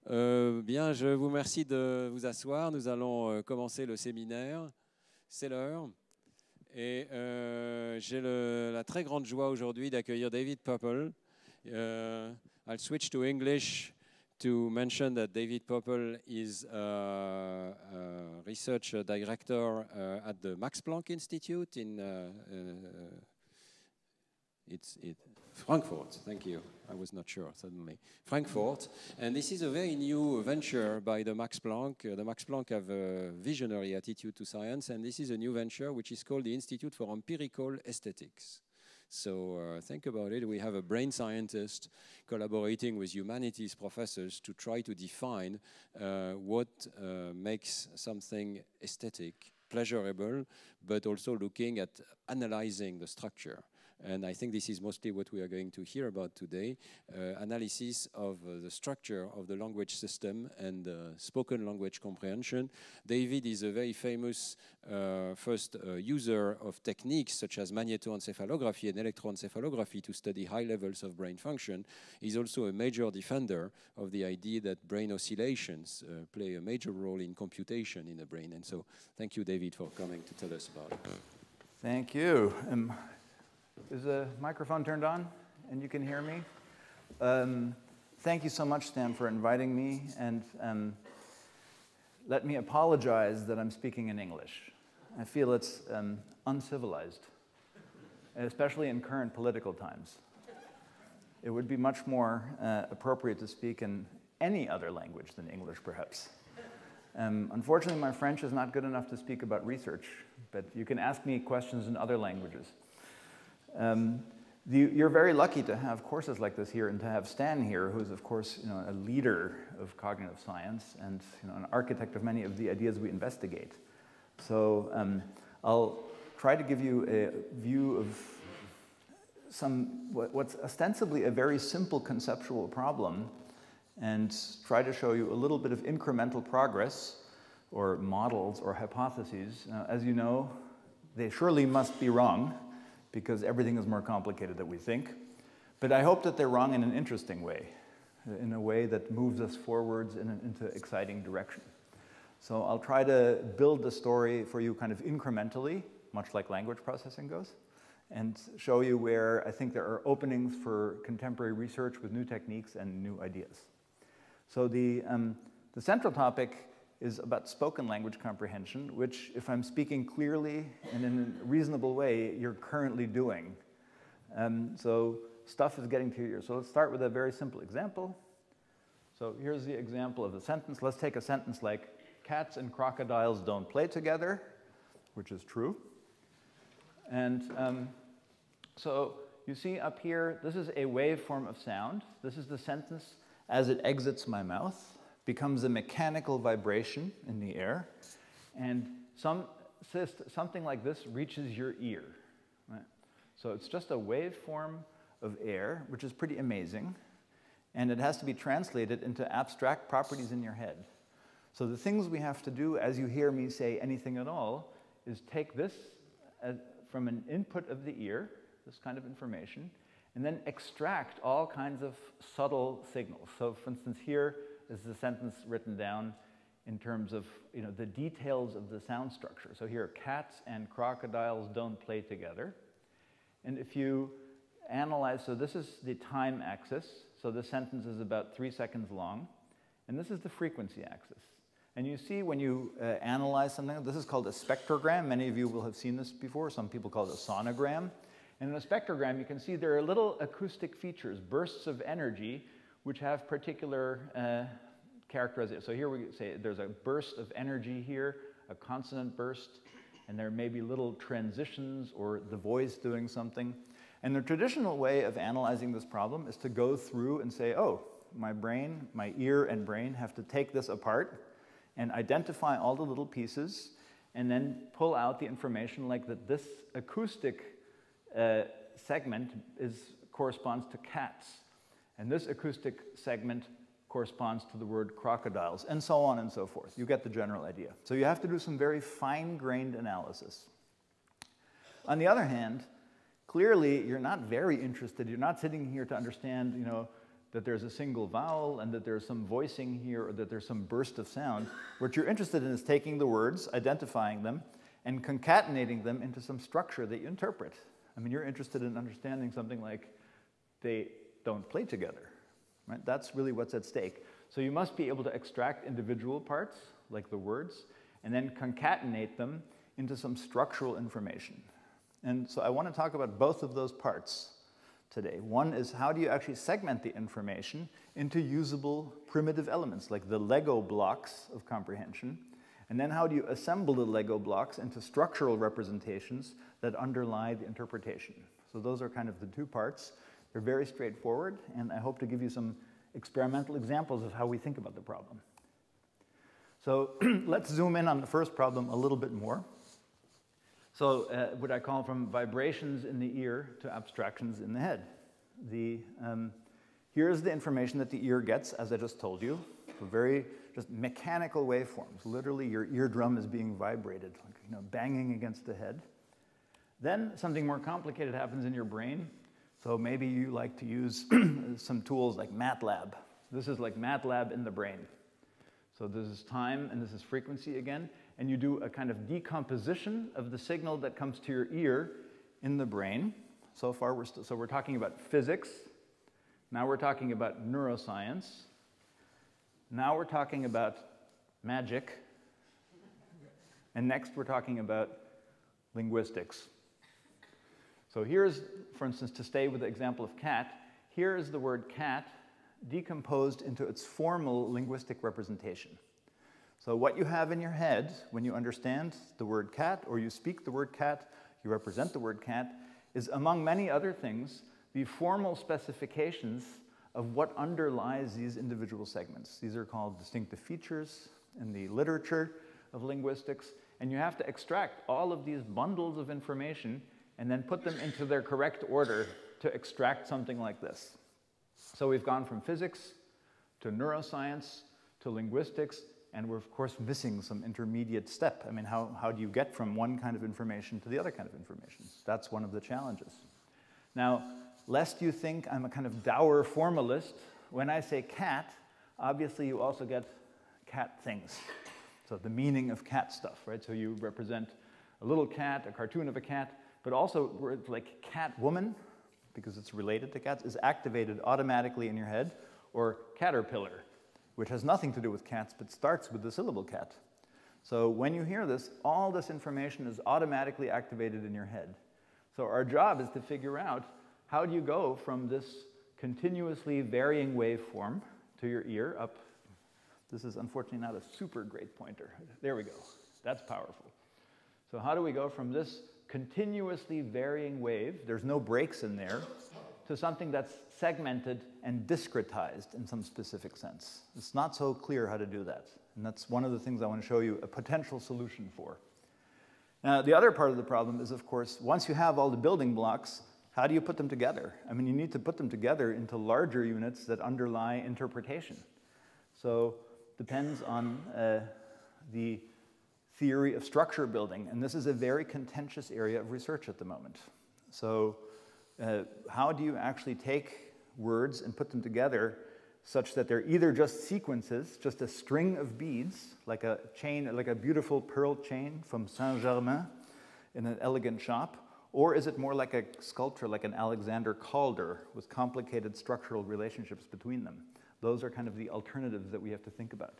Bien, je vous remercie de vous asseoir. Nous allons commencer le séminaire. C'est l'heure. Et j'ai la très grande joie aujourd'hui d'accueillir David Poeppel. I'll switch to English to mention that David Poeppel is a research director at the Max Planck Institute in Frankfurt. Thank you. I was not sure suddenly. Frankfurt. And this is a very new venture by the Max Planck. The Max Planck have a visionary attitude to science, and this is a new venture which is called the Institute for Empirical Aesthetics. So think about it. We have a brain scientist collaborating with humanities professors to try to define what makes something aesthetic, pleasurable, but also looking at analyzing the structure. And I think this is mostly what we are going to hear about today, analysis of the structure of the language system and spoken language comprehension. David is a very famous first user of techniques such as magnetoencephalography and electroencephalography to study high levels of brain function. He's also a major defender of the idea that brain oscillations play a major role in computation in the brain. And so thank you, David, for coming to tell us about it. Thank you. Is the microphone turned on and you can hear me? Thank you so much, Stan, for inviting me. And let me apologize that I'm speaking in English. I feel it's uncivilized, especially in current political times. It would be much more appropriate to speak in any other language than English, perhaps. Unfortunately, my French is not good enough to speak about research, but you can ask me questions in other languages. You're very lucky to have courses like this here and to have Stan here, who's of course a leader of cognitive science and an architect of many of the ideas we investigate. So I'll try to give you a view of what's ostensibly a very simple conceptual problem and try to show you a little bit of incremental progress or models or hypotheses. As you know, they surely must be wrong, because everything is more complicated than we think. But I hope that they're wrong in an interesting way, in a way that moves us forwards into exciting direction. So I'll try to build the story for you kind of incrementally, much like language processing goes, and show you where I think there are openings for contemporary research with new techniques and new ideas. So the central topic is about spoken language comprehension, which, if I'm speaking clearly and in a reasonable way, you're currently doing. So stuff is getting to your ears. So let's start with a very simple example. So here's the example of the sentence. Let's take a sentence like, cats and crocodiles don't play together, which is true. And so you see up here, this is a waveform of sound. This is the sentence as it exits my mouth. Becomes a mechanical vibration in the air, and something like this reaches your ear. Right? So it's just a waveform of air, which is pretty amazing, and it has to be translated into abstract properties in your head. So the things we have to do as you hear me say anything at all is take this from an input of the ear, this kind of information, and then extract all kinds of subtle signals. So for instance here, is the sentence written down in terms of the details of the sound structure. So here, cats and crocodiles don't play together. And if you analyze, so this is the time axis. So the sentence is about 3 seconds long. And this is the frequency axis. And you see when you analyze something, this is called a spectrogram. Many of you will have seen this before. Some people call it a sonogram. And in a spectrogram, you can see there are little acoustic features, bursts of energy, which have particular characteristics. So here we say there's a burst of energy here, a consonant burst, and there may be little transitions or the voice doing something. And the traditional way of analyzing this problem is to go through and say, oh, my brain, my ear and brain have to take this apart and identify all the little pieces and then pull out the information like that this acoustic segment corresponds to cats. And this acoustic segment corresponds to the word crocodiles, and so on and so forth. You get the general idea. So you have to do some very fine-grained analysis. On the other hand, clearly you're not very interested. You're not sitting here to understand, that there's a single vowel and that there's some voicing here or that there's some burst of sound. What you're interested in is taking the words, identifying them, and concatenating them into some structure that you interpret. I mean, you're interested in understanding something like they don't play together, right? That's really what's at stake. So you must be able to extract individual parts, like the words, and then concatenate them into some structural information. And so I want to talk about both of those parts today. One is, how do you actually segment the information into usable primitive elements, like the Lego blocks of comprehension? And then how do you assemble the Lego blocks into structural representations that underlie the interpretation? So those are kind of the two parts. They're very straightforward, and I hope to give you some experimental examples of how we think about the problem. So let's zoom in on the first problem a little bit more. So what I call from vibrations in the ear to abstractions in the head. Here's the information that the ear gets, as I just told you, very just mechanical waveforms. Literally, your eardrum is being vibrated, like, banging against the head. Then something more complicated happens in your brain. So maybe you like to use some tools like MATLAB. This is like MATLAB in the brain. So this is time and this is frequency again. And you do a kind of decomposition of the signal that comes to your ear in the brain. So far, we're talking about physics. Now we're talking about neuroscience. Now we're talking about magic. And next we're talking about linguistics. So here's, for instance, to stay with the example of cat, here is the word cat decomposed into its formal linguistic representation. So what you have in your head when you understand the word cat, or you speak the word cat, you represent the word cat, is, among many other things, the formal specifications of what underlies these individual segments. These are called distinctive features in the literature of linguistics, and you have to extract all of these bundles of information and then put them into their correct order to extract something like this. So we've gone from physics to neuroscience to linguistics, and we're, of course, missing some intermediate step. I mean, how do you get from one kind of information to the other kind of information? That's one of the challenges. Now, lest you think I'm a kind of dour formalist, when I say cat, obviously you also get cat things. So the meaning of cat stuff, right? So you represent a little cat, a cartoon of a cat, but also words like cat woman, because it's related to cats, is activated automatically in your head, or caterpillar, which has nothing to do with cats, but starts with the syllable cat. So when you hear this, all this information is automatically activated in your head. So our job is to figure out, how do you go from this continuously varying waveform to your ear up? This is unfortunately not a super great pointer. There we go. That's powerful. So how do we go from this continuously varying wave, there's no breaks in there, to something that's segmented and discretized in some specific sense? It's not so clear how to do that. And that's one of the things I want to show you a potential solution for. Now, the other part of the problem is, of course, once you have all the building blocks, how do you put them together? I mean, you need to put them together into larger units that underlie interpretation. So depends on the theory of structure building, and this is a very contentious area of research at the moment. So how do you actually take words and put them together such that they're either just sequences, just a string of beads, like a chain, like a beautiful pearl chain from Saint-Germain in an elegant shop, or is it more like a sculpture, like an Alexander Calder, with complicated structural relationships between them? Those are kind of the alternatives that we have to think about.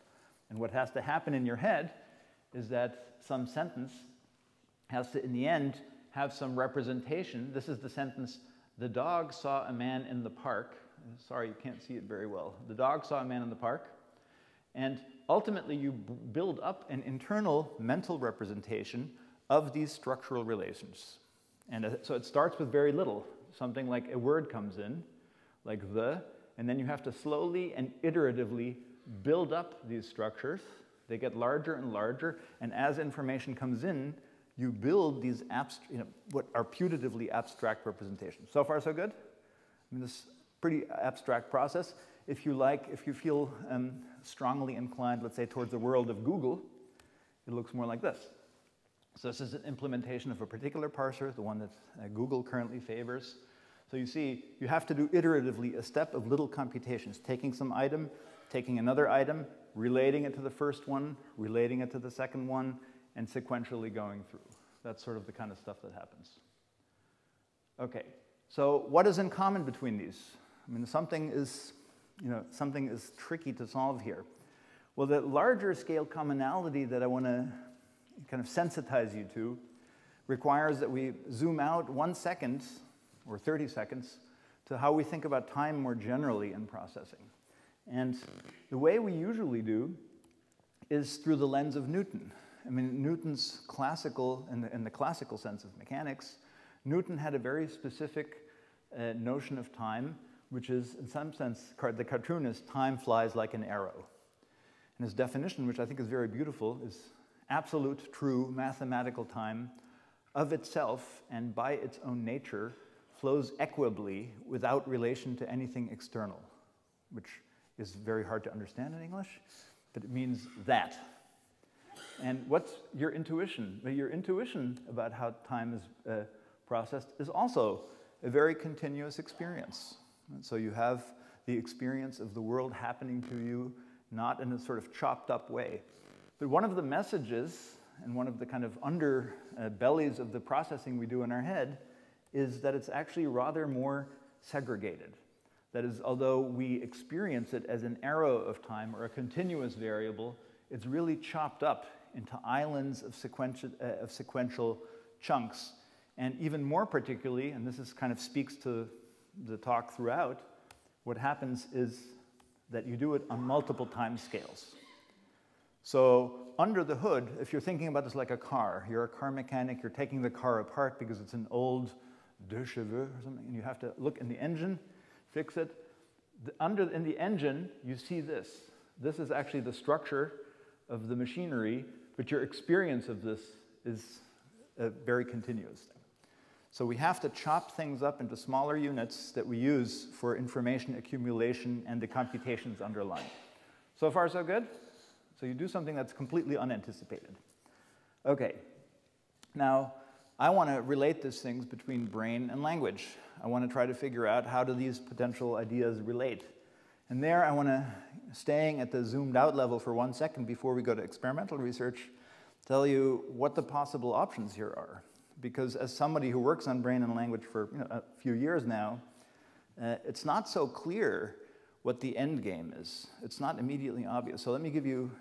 And what has to happen in your head is that some sentence has to, in the end, have some representation. This is the sentence, the dog saw a man in the park. Sorry, you can't see it very well. The dog saw a man in the park. And ultimately, you build up an internal mental representation of these structural relations. And so it starts with very little. Something like a word comes in, like the, and then you have to slowly and iteratively build up these structures. They get larger and larger, and as information comes in, you build these what are putatively abstract representations. So far, so good? I mean, this pretty abstract process. If you feel strongly inclined, let's say, towards the world of Google, it looks more like this. So this is an implementation of a particular parser, the one that Google currently favors. So you see, you have to do iteratively a step of little computations, taking some item, taking another item, relating it to the first one, relating it to the second one, and sequentially going through. That's sort of the kind of stuff that happens. Okay, so what is in common between these? I mean, something is tricky to solve here. Well, the larger scale commonality that I want to kind of sensitize you to requires that we zoom out 1 second or 30 seconds to how we think about time more generally in processing. And the way we usually do is through the lens of Newton. I mean, Newton's classical, in the classical sense of mechanics, Newton had a very specific notion of time, which is, in some sense, the cartoon is time flies like an arrow. And his definition, which I think is very beautiful, is absolute, true, mathematical time of itself and by its own nature flows equably without relation to anything external, which is very hard to understand in English, but it means that. And what's your intuition? Well, your intuition about how time is processed is also a very continuous experience. And so you have the experience of the world happening to you, not in a sort of chopped up way. But one of the messages and one of the kind of underbellies of the processing we do in our head is that it's actually rather more segregated. That is, although we experience it as an arrow of time or a continuous variable, it's really chopped up into islands of sequential chunks. And even more particularly, and this is kind of speaks to the talk throughout, what happens is that you do it on multiple time scales. So under the hood, if you're thinking about this like a car, you're a car mechanic, you're taking the car apart because it's an old deux chevaux or something, and you have to look in the engine, fix it. In the engine, you see this. This is actually the structure of the machinery, but your experience of this is a very continuous thing. So we have to chop things up into smaller units that we use for information accumulation and the computations underlying. So far, so good? So you do something that's completely unanticipated. Okay, now I want to relate these things between brain and language. I want to try to figure out how do these potential ideas relate. And there I want to, staying at the zoomed out level for 1 second before we go to experimental research, tell you what the possible options here are. Because as somebody who works on brain and language for a few years now, it's not so clear what the end game is. It's not immediately obvious. So let me give you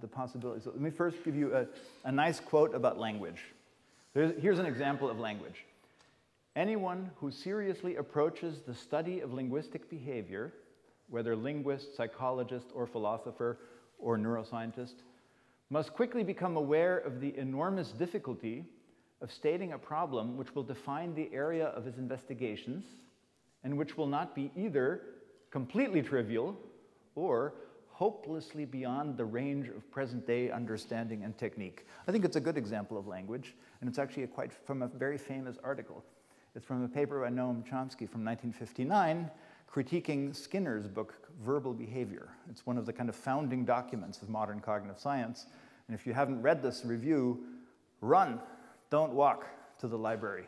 the possibilities. So let me first give you a nice quote about language. Here's an example of language. Anyone who seriously approaches the study of linguistic behavior, whether linguist, psychologist, or philosopher, or neuroscientist, must quickly become aware of the enormous difficulty of stating a problem which will define the area of his investigations and which will not be either completely trivial or hopelessly beyond the range of present-day understanding and technique. I think it's a good example of language, and it's actually from a very famous article. It's from a paper by Noam Chomsky from 1959, critiquing Skinner's book, Verbal Behavior. It's one of the kind of founding documents of modern cognitive science. And if you haven't read this review, run, don't walk to the library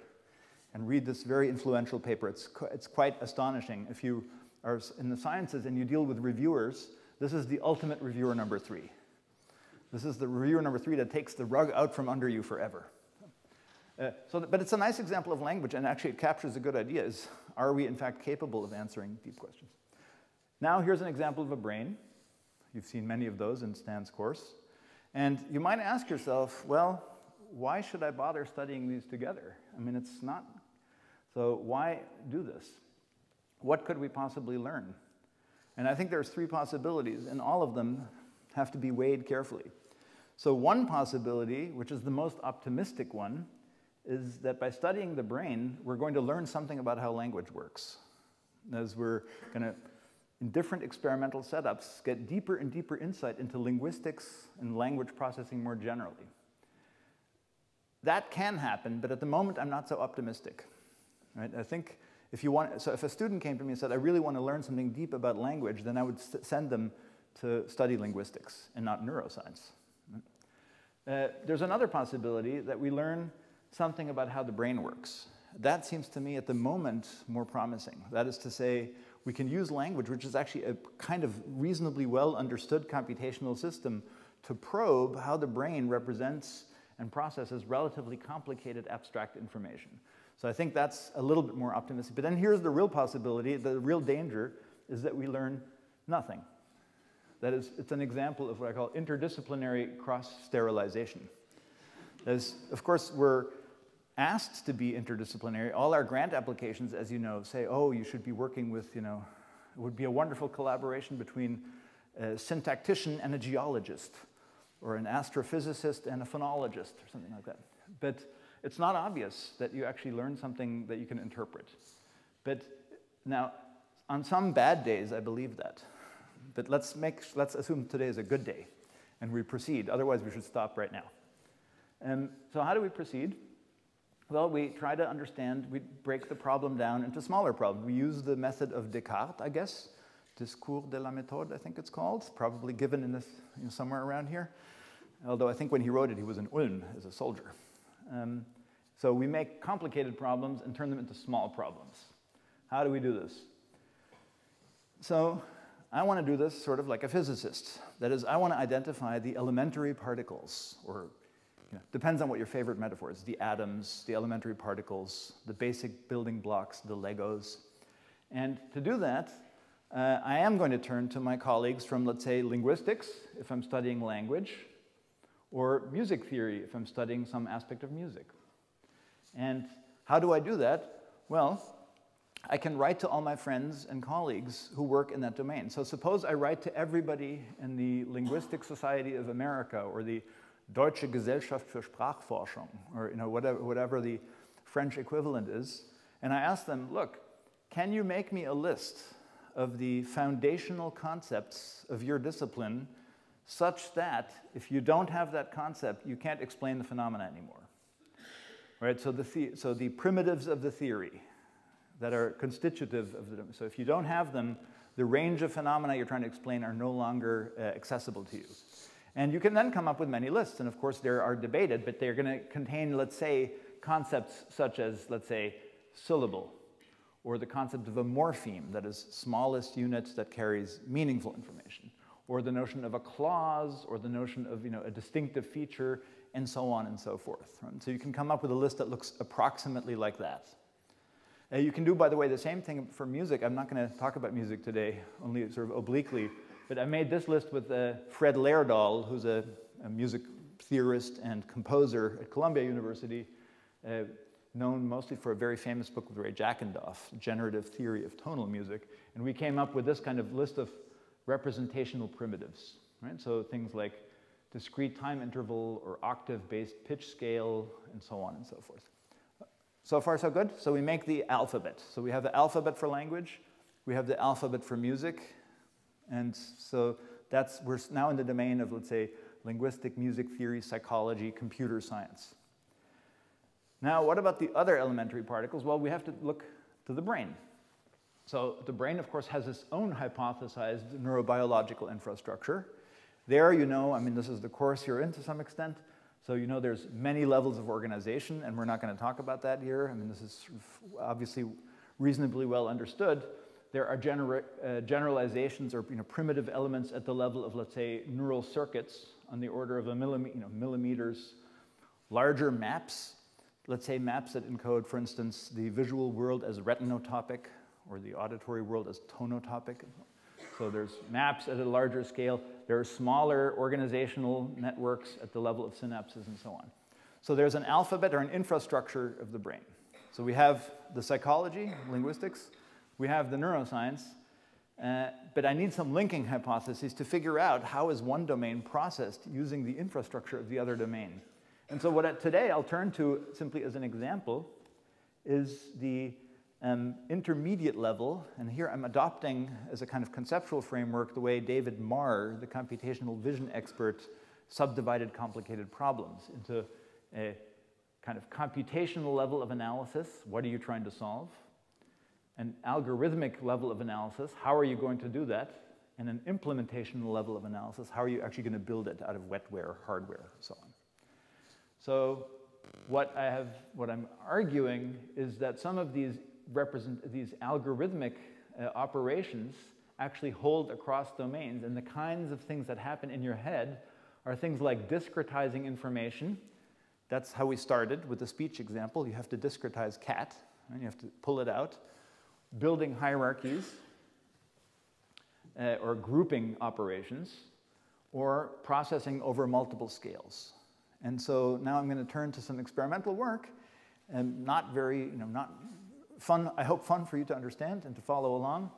and read this very influential paper. It's quite astonishing. If you are in the sciences and you deal with reviewers, this is the ultimate reviewer number 3. This is the reviewer number 3 that takes the rug out from under you forever. But it's a nice example of language, and actually it captures a good idea, is are we in fact capable of answering deep questions? Now here's an example of a brain. You've seen many of those in Stan's course. And you might ask yourself, well, why should I bother studying these together? I mean, it's not. So why do this? What could we possibly learn? And I think there's 3 possibilities, and all of them have to be weighed carefully. So one possibility, which is the most optimistic one, is that by studying the brain, we're going to learn something about how language works. As we're going to, in different experimental setups, get deeper and deeper insight into linguistics and language processing more generally. That can happen, but at the moment, I'm not so optimistic. Right? I think if a student came to me and said, I really want to learn something deep about language, then I would send them to study linguistics and not neuroscience. There's another possibility that we learn something about how the brain works. that seems to me at the moment more promising. That is to say, we can use language, which is actually a kind of reasonably well understood computational system, to probe how the brain represents and processes relatively complicated abstract information. So I think that's a little bit more optimistic. But then here's the real possibility, the real danger, is that we learn nothing. That is, it's an example of what I call interdisciplinary cross-sterilization. That is, of course, we're asked to be interdisciplinary. All our grant applications, as you know, say, oh, you should be working with, it would be a wonderful collaboration between a syntactician and a geologist, or an astrophysicist and a phonologist, or something like that. But it's not obvious that you actually learn something that you can interpret. But now, on some bad days, I believe that. But let's assume today is a good day, and we proceed. Otherwise, we should stop right now. So how do we proceed? Well, we try to understand, we break the problem down into smaller problems. We use the method of Descartes, I guess. Discours de la méthode, I think it's called. Probably given in this, somewhere around here. Although I think when he wrote it, he was in Ulm as a soldier. So we make complicated problems and turn them into small problems. How do we do this? So I want to do this sort of like a physicist. That is, I want to identify the elementary particles, or depends on what your favorite metaphor is, the atoms, the elementary particles, the basic building blocks, the Legos. And to do that, I am going to turn to my colleagues from, let's say, linguistics, if I'm studying language, or music theory, if I'm studying some aspect of music. And how do I do that? Well, I can write to all my friends and colleagues who work in that domain. So suppose I write to everybody in the Linguistic Society of America, or the Deutsche Gesellschaft für Sprachforschung, or whatever the French equivalent is, and I ask them, look, can you make me a list of the foundational concepts of your discipline such that if you don't have that concept, you can't explain the phenomena anymore? Right? So the primitives of the theory that are constitutive of the, so if you don't have them, the range of phenomena you're trying to explain are no longer accessible to you. And you can then come up with many lists, and of course they are debated, but they're going to contain, let's say, concepts such as, let's say, syllable, or the concept of a morpheme, that is, smallest unit that carries meaningful information, or the notion of a clause, or the notion of a distinctive feature, and so on and so forth. Right? So you can come up with a list that looks approximately like that. You can do, by the way, the same thing for music. I'm not going to talk about music today, only sort of obliquely. But I made this list with Fred Laerdal, who's a music theorist and composer at Columbia University, known mostly for a very famous book with Ray Jackendoff, Generative Theory of Tonal Music. And we came up with this kind of list of representational primitives. Right? So things like discrete time interval, or octave-based pitch scale, and so on and so forth. So far, so good? So we make the alphabet. So we have the alphabet for language. We have the alphabet for music. And so we're now in the domain of, let's say, linguistic, music theory, psychology, computer science. Now, what about the other elementary particles? Well, we have to look to the brain. So the brain, of course, has its own hypothesized neurobiological infrastructure. There, I mean, this is the course you're in to some extent. So there's many levels of organization, and we're not going to talk about that here. I mean, this is obviously reasonably well understood. There are generalizations or primitive elements at the level of, let's say, neural circuits on the order of millimeters. Larger maps, let's say maps that encode, for instance, the visual world as retinotopic, or the auditory world as tonotopic. So there's maps at a larger scale. There are smaller organizational networks at the level of synapses and so on. So there's an alphabet or an infrastructure of the brain. So we have the psychology, linguistics. We have the neuroscience. But I need some linking hypotheses to figure out how is one domain processed using the infrastructure of the other domain. And so today I'll turn to, simply as an example, is the intermediate level, and here I'm adopting as a kind of conceptual framework the way David Marr, the computational vision expert, subdivided complicated problems into a kind of computational level of analysis, what are you trying to solve? An algorithmic level of analysis, how are you going to do that? And an implementational level of analysis, how are you actually going to build it out of wetware, hardware, so on. So what I'm arguing is that some of these algorithmic operations actually hold across domains, and the kinds of things that happen in your head are things like discretizing information. That's how we started with the speech example. You have to discretize cat, and you have to pull it out. Building hierarchies, or grouping operations, or processing over multiple scales. And so now I'm going to turn to some experimental work, and not very, not fun, I hope fun for you to understand and to follow along,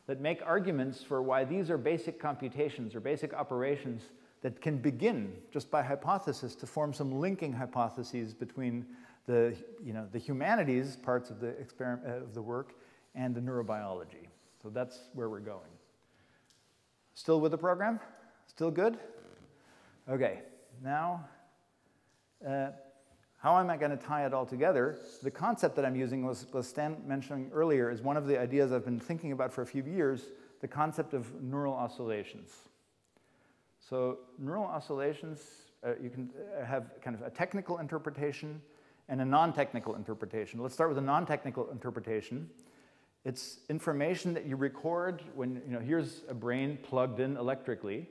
that make arguments for why these are basic computations or basic operations that can begin just by hypothesis to form some linking hypotheses between the humanities parts of the work and the neurobiology. So that's where we're going. Still with the program? Still good? Okay, now, how am I going to tie it all together? The concept that I'm using was Stan mentioning earlier is one of the ideas I've been thinking about for a few years, the concept of neural oscillations. So neural oscillations, you can have kind of a technical interpretation and a non-technical interpretation. Let's start with a non-technical interpretation. It's information that you record when, here's a brain plugged in electrically,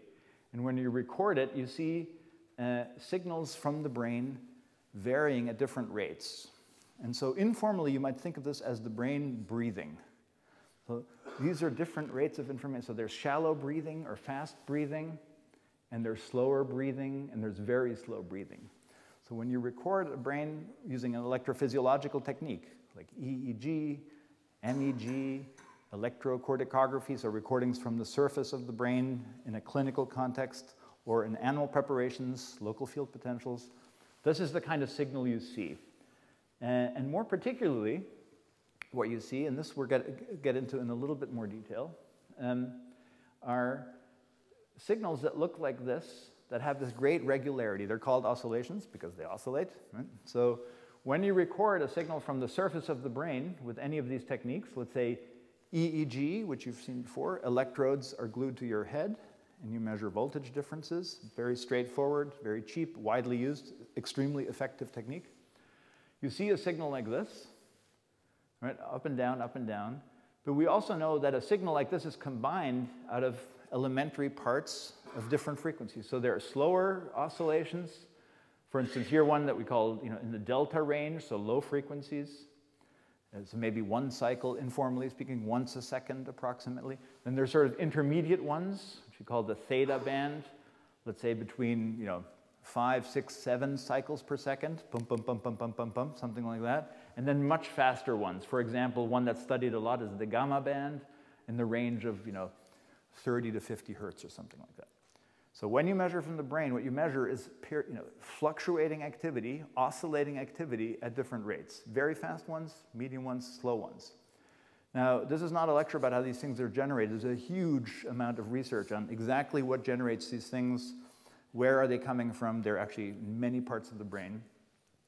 and when you record it, you see signals from the brain varying at different rates. And so informally, you might think of this as the brain breathing. So these are different rates of information. So there's shallow breathing or fast breathing, and there's slower breathing, and there's very slow breathing. So when you record a brain using an electrophysiological technique, like EEG, MEG, electrocorticography, so recordings from the surface of the brain in a clinical context, or in animal preparations, local field potentials, this is the kind of signal you see. And more particularly, what you see, and this we'll get into in a little bit more detail, are signals that look like this, that have this great regularity. They're called oscillations because they oscillate, right? So when you record a signal from the surface of the brain with any of these techniques, let's say EEG, which you've seen before, electrodes are glued to your head, and you measure voltage differences. Very straightforward, very cheap, widely used, extremely effective technique. You see a signal like this, right? Up and down, up and down. But we also know that a signal like this is combined out of elementary parts of different frequencies. So there are slower oscillations. For instance, here one that we call, in the delta range, so low frequencies. So maybe one cycle, informally speaking, once a second approximately. Then there's sort of intermediate ones, which we call the theta band, let's say between 5, 6, 7 cycles per second, bump, bump, bump, bump, bump, bump, bump, something like that. And then much faster ones. For example, one that's studied a lot is the gamma band in the range of 30 to 50 hertz or something like that. So when you measure from the brain, what you measure is fluctuating activity, oscillating activity at different rates. Very fast ones, medium ones, slow ones. Now, this is not a lecture about how these things are generated. There's a huge amount of research on exactly what generates these things, where are they coming from. They're actually in many parts of the brain.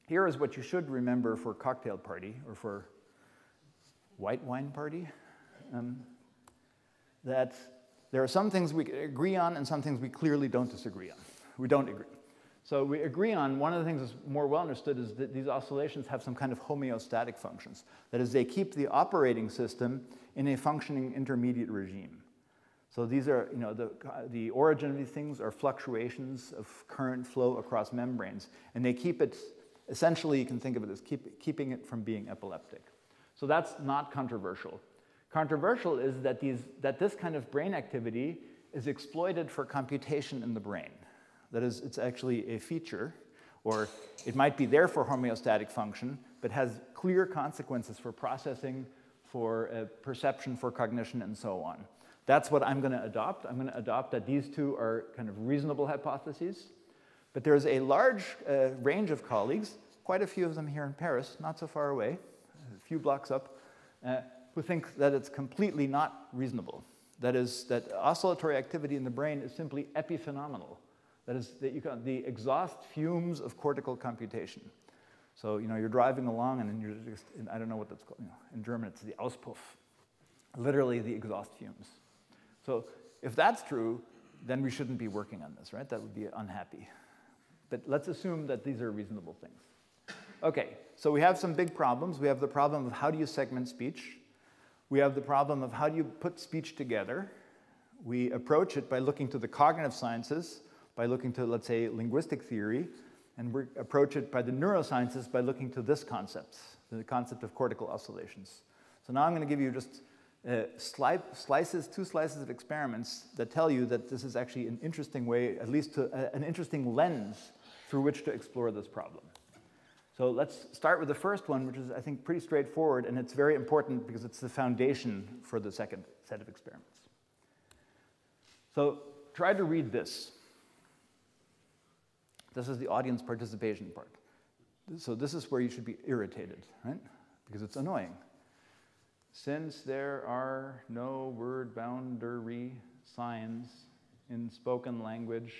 Here is what you should remember for cocktail party, or for white wine party, that there are some things we agree on and some things we clearly don't disagree on. We don't agree. So we agree on, one of the things that's more well understood is that these oscillations have some kind of homeostatic functions. That is, they keep the operating system in a functioning intermediate regime. So these are, the origin of these things are fluctuations of current flow across membranes. And they keep it, essentially you can think of it as keeping it from being epileptic. So that's not controversial. Controversial is that this kind of brain activity is exploited for computation in the brain. That is, it's actually a feature, or it might be there for homeostatic function, but has clear consequences for processing, for perception, for cognition, and so on. That's what I'm going to adopt. I'm going to adopt that these two are kind of reasonable hypotheses. But there's a large range of colleagues, quite a few of them here in Paris, not so far away, a few blocks up, who think that it's completely not reasonable. That is, that oscillatory activity in the brain is simply epiphenomenal. That is, that the exhaust fumes of cortical computation. So, you're driving along and then you're just, I don't know what that's called. In German, it's the Auspuff. Literally the exhaust fumes. So if that's true, then we shouldn't be working on this, right? That would be unhappy. But let's assume that these are reasonable things. Okay, so we have some big problems. We have the problem of how do you segment speech. We have the problem of how do you put speech together. We approach it by looking to the cognitive sciences, by looking to, let's say, linguistic theory, and we approach it by the neurosciences by looking to this concept, the concept of cortical oscillations. So now I'm going to give you just two slices of experiments that tell you that this is actually an interesting way, at least an interesting lens through which to explore this problem. So let's start with the first one, which is, I think, pretty straightforward, and it's very important because it's the foundation for the second set of experiments. So try to read this. This is the audience participation part. So this is where you should be irritated, right? Because it's annoying. Since there are no word boundary signs in spoken language,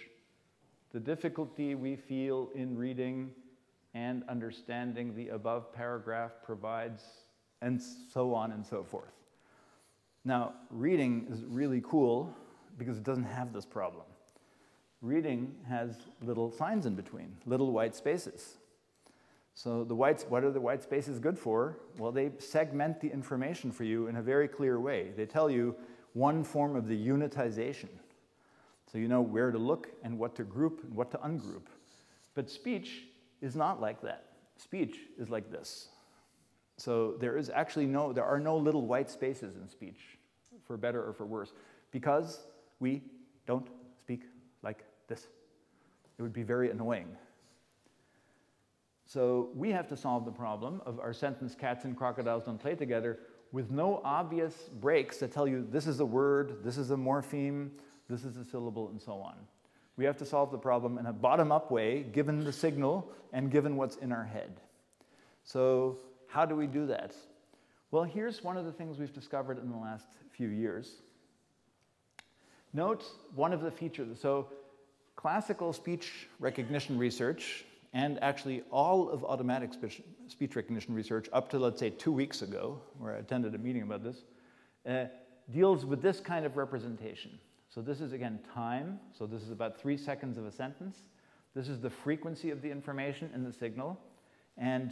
the difficulty we feel in reading and understanding the above paragraph provides, and so on and so forth. Now, reading is really cool because it doesn't have this problem. Reading has little signs in between, little white spaces. So what are the white spaces good for? Well, they segment the information for you in a very clear way. They tell you one form of the unitization. So you know where to look and what to group and what to ungroup. But speech is not like that. Speech is like this. So there are no little white spaces in speech, for better or for worse, because we don't speak like this. It would be very annoying. So we have to solve the problem of our sentence, cats and crocodiles don't play together, with no obvious breaks that tell you this is a word, this is a morpheme, this is a syllable, and so on. We have to solve the problem in a bottom-up way, given the signal and given what's in our head. So how do we do that? Well, here's one of the things we've discovered in the last few years. Note one of the features. So classical speech recognition research, and actually all of automatic speech recognition research up to, let's say, 2 weeks ago, where I attended a meeting about this, deals with this kind of representation. So this is, again, time. So this is about 3 seconds of a sentence. This is the frequency of the information in the signal. And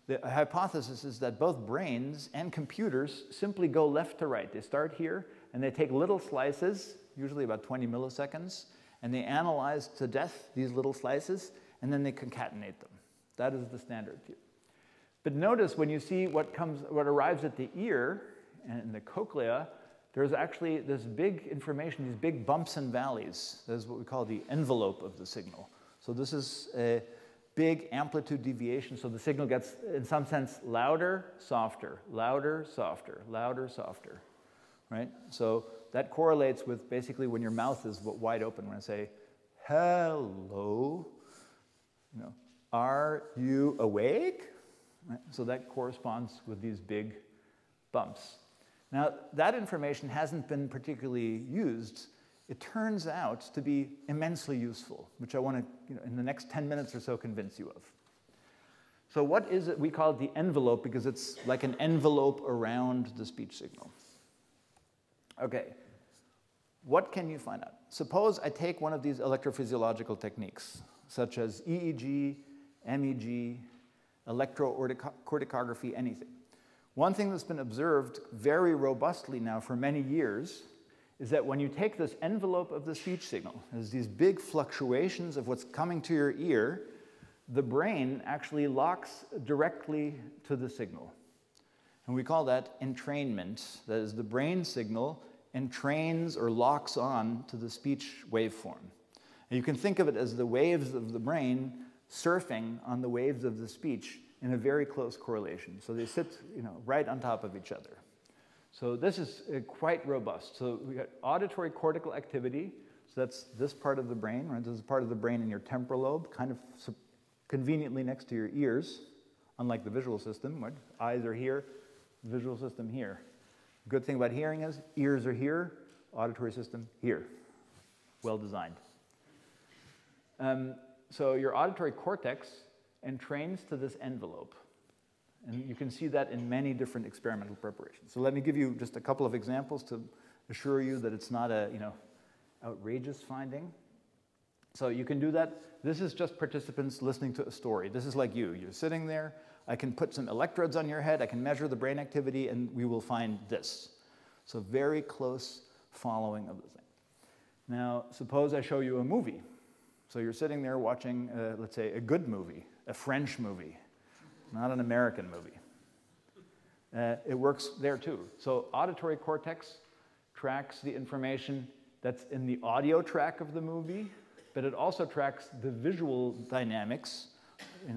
the hypothesis is that both brains and computers simply go left to right. They start here, and they take little slices, usually about 20 milliseconds, and they analyze to death these little slices, and then they concatenate them. That is the standard theory. But notice when you see what arrives at the ear and the cochlea, there's actually this big information, these big bumps and valleys. That is what we call the envelope of the signal. So this is a big amplitude deviation. So the signal gets, in some sense, louder, softer, louder, softer, louder, softer, right? So that correlates with basically when your mouth is wide open. When I say, hello, you know, are you awake? Right? So that corresponds with these big bumps. Now, that information hasn't been particularly used. It turns out to be immensely useful, which I want to, in the next 10 minutes or so, convince you of. So what is it? We call it the envelope because it's like an envelope around the speech signal. Okay, what can you find out? Suppose I take one of these electrophysiological techniques, such as EEG, MEG, electrocorticography, anything. One thing that's been observed very robustly now for many years is that when you take this envelope of the speech signal, there's these big fluctuations of what's coming to your ear, the brain actually locks directly to the signal. And we call that entrainment. That is, the brain signal entrains or locks on to the speech waveform. And you can think of it as the waves of the brain surfing on the waves of the speech in a very close correlation. So they sit, right on top of each other. So this is quite robust. So we got auditory cortical activity. So that's this part of the brain, right? This is part of the brain in your temporal lobe, kind of conveniently next to your ears, unlike the visual system, right? Eyes are here, visual system here. Good thing about hearing is ears are here, auditory system here. Well designed. So your auditory cortex entrains to this envelope. And you can see that in many different experimental preparations. So let me give you just a couple of examples to assure you that it's not a outrageous finding. So you can do that. This is just participants listening to a story. This is like you. You're sitting there. I can put some electrodes on your head. I can measure the brain activity, and we will find this. So very close following of the thing. Now, suppose I show you a movie. So you're sitting there watching, let's say, a good movie, a French movie, not an American movie. It works there too. So auditory cortex tracks the information that's in the audio track of the movie, but it also tracks the visual dynamics,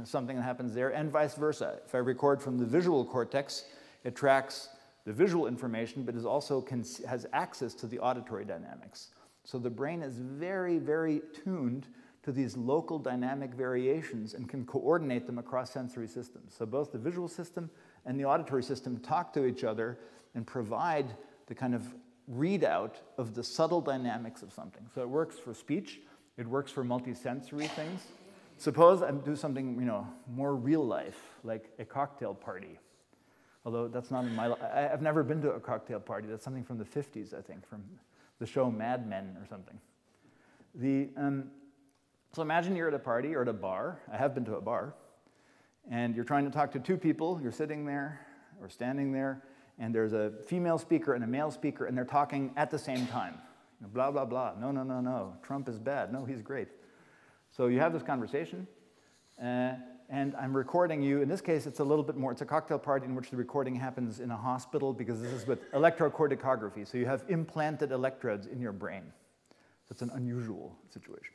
something that happens there, and vice versa. If I record from the visual cortex, it tracks the visual information, but has access to the auditory dynamics. So the brain is very, very tuned to these local dynamic variations and can coordinate them across sensory systems. So both the visual system and the auditory system talk to each other and provide the kind of readout of the subtle dynamics of something. So it works for speech. It works for multisensory things. Suppose I do something, more real life, like a cocktail party. Although that's not in my life. I've never been to a cocktail party. That's something from the 50s, I think, from the show Mad Men or something. So imagine you're at a party or at a bar. I have been to a bar. And you're trying to talk to two people. You're sitting there or standing there, and there's a female speaker and a male speaker, and they're talking at the same time. Blah, blah, blah. No, no, no, no. Trump is bad. No, he's great. So you have this conversation, and I'm recording you. In this case, it's a little bit more. It's a cocktail party in which the recording happens in a hospital because this is with electrocorticography. So you have implanted electrodes in your brain. So it's an unusual situation.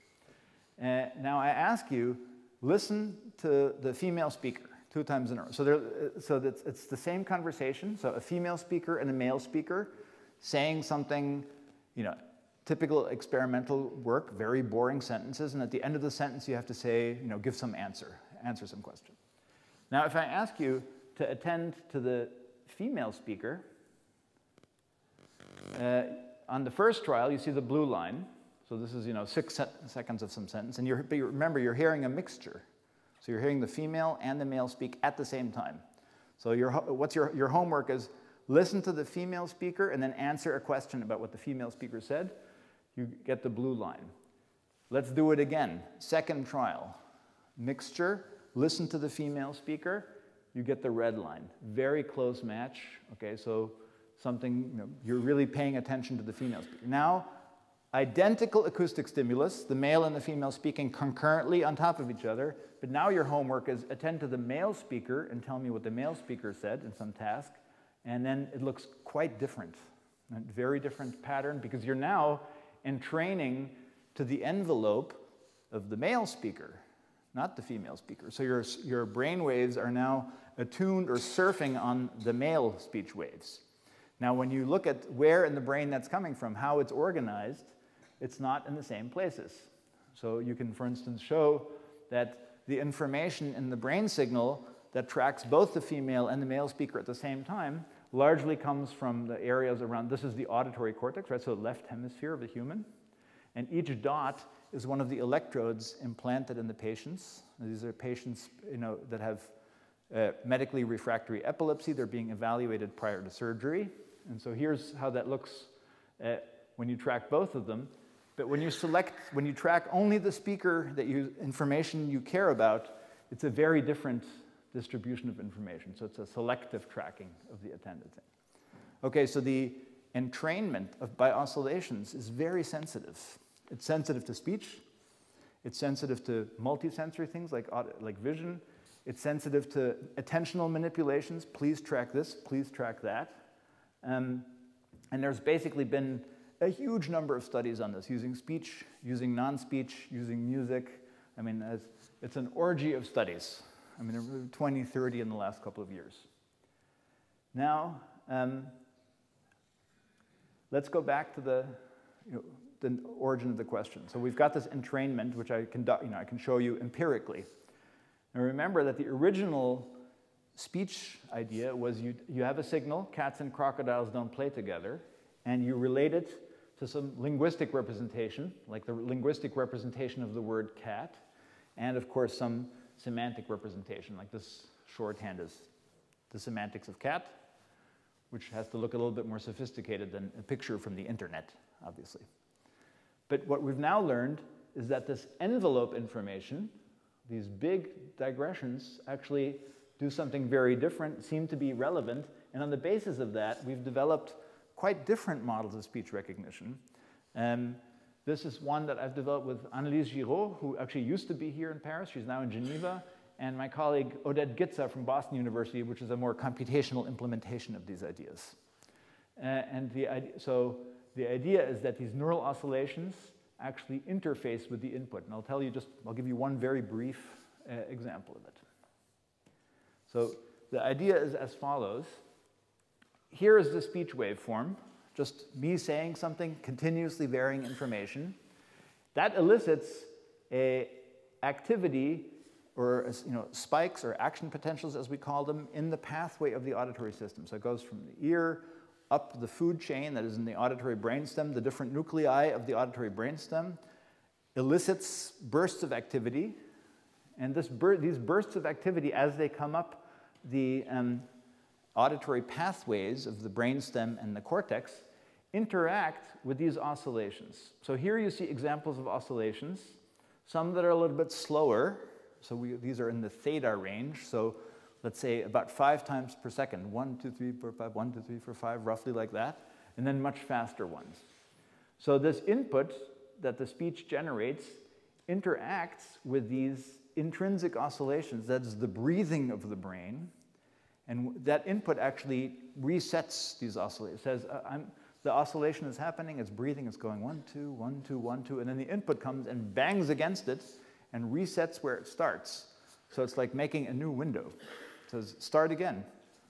Now I ask you, listen to the female speaker 2 times in a row. So it's the same conversation. So a female speaker and a male speaker saying something, typical experimental work, very boring sentences. And at the end of the sentence, you have to say, give some answer some question. Now, if I ask you to attend to the female speaker, on the first trial, you see the blue line. So this is, 6 seconds of some sentence. And remember, you're hearing a mixture. So you're hearing the female and the male speak at the same time. So your homework is listen to the female speaker and then answer a question about what the female speaker said. You get the blue line. Let's do it again. Second trial. Mixture. Listen to the female speaker. You get the red line. Very close match. Okay, so something, you're really paying attention to the female speaker. Now, identical acoustic stimulus, the male and the female speaking concurrently on top of each other, but now your homework is attend to the male speaker and tell me what the male speaker said in some task, and then it looks quite different, a very different pattern, because you're now entraining to the envelope of the male speaker, not the female speaker. So your brain waves are now attuned or surfing on the male speech waves. Now, when you look at where in the brain that's coming from, how it's organized, it's not in the same places. So you can, for instance, show that the information in the brain signal that tracks both the female and the male speaker at the same time largely comes from the areas around, this is the auditory cortex, right? So the left hemisphere of the human. And each dot is one of the electrodes implanted in the patients. These are patients, that have medically refractory epilepsy. They're being evaluated prior to surgery. And so here's how that looks when you track both of them. But when you track only the speaker information you care about, it's a very different distribution of information. So it's a selective tracking of the attended thing. Okay, so the entrainment by oscillations is very sensitive. It's sensitive to speech. It's sensitive to multisensory things like vision. It's sensitive to attentional manipulations. Please track this, please track that. And there's basically been a huge number of studies on this, using speech, using non-speech, using music. I mean, it's an orgy of studies. I mean, there were 20, 30 in the last couple of years. Now, let's go back to the origin of the question. So we've got this entrainment, which I can show you empirically. Now remember that the original speech idea was you have a signal, cats and crocodiles don't play together, and you relate it to some linguistic representation, like the linguistic representation of the word cat, and of course some semantic representation, like this shorthand is the semantics of cat, which has to look a little bit more sophisticated than a picture from the internet, obviously. But what we've now learned is that this envelope information, these big digressions, actually do something very different, seem to be relevant, and on the basis of that, we've developed quite different models of speech recognition. This is one that I've developed with Annelise Giraud, who actually used to be here in Paris. She's now in Geneva. And my colleague Odette Gitza from Boston University, which is a more computational implementation of these ideas. So the idea is that these neural oscillations actually interface with the input. And I'll give you one very brief example of it. So the idea is as follows. Here is the speech waveform, just me saying something, continuously varying information. That elicits an activity, or spikes or action potentials, as we call them, in the pathway of the auditory system. So it goes from the ear up the food chain that is in the auditory brainstem, the different nuclei of the auditory brainstem, elicits bursts of activity. And these bursts of activity, as they come up the auditory pathways of the brainstem and the cortex, interact with these oscillations. So here you see examples of oscillations, some that are a little bit slower. So these are in the theta range. So let's say about 5 times per second. 1, 2, 3, 4, 5, 1, 2, 3, 4, 5, roughly like that. And then much faster ones. So this input that the speech generates interacts with these intrinsic oscillations. That's the breathing of the brain. And that input actually resets these oscillations. It says, the oscillation is happening, it's breathing, it's going 1, 2, 1, 2, 1, 2. And then the input comes and bangs against it and resets where it starts. So it's like making a new window. It says, start again,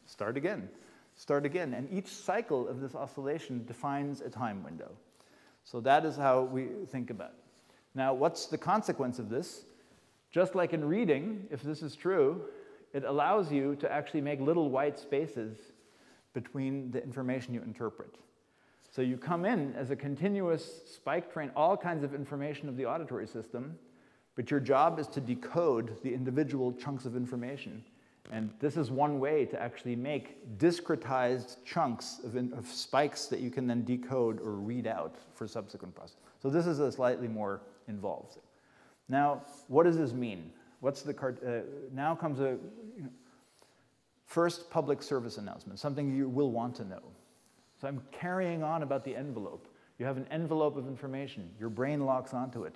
start again, start again. And each cycle of this oscillation defines a time window. So that is how we think about it. Now, what's the consequence of this? Just like in reading, if this is true, it allows you to actually make little white spaces between the information you interpret. So you come in as a continuous spike train, all kinds of information of the auditory system, but your job is to decode the individual chunks of information. And this is one way to actually make discretized chunks of spikes that you can then decode or read out for subsequent process. So this is a slightly more involved thing. Now, what does this mean? Now comes a first public service announcement, something you will want to know. So I'm carrying on about the envelope. You have an envelope of information. Your brain locks onto it.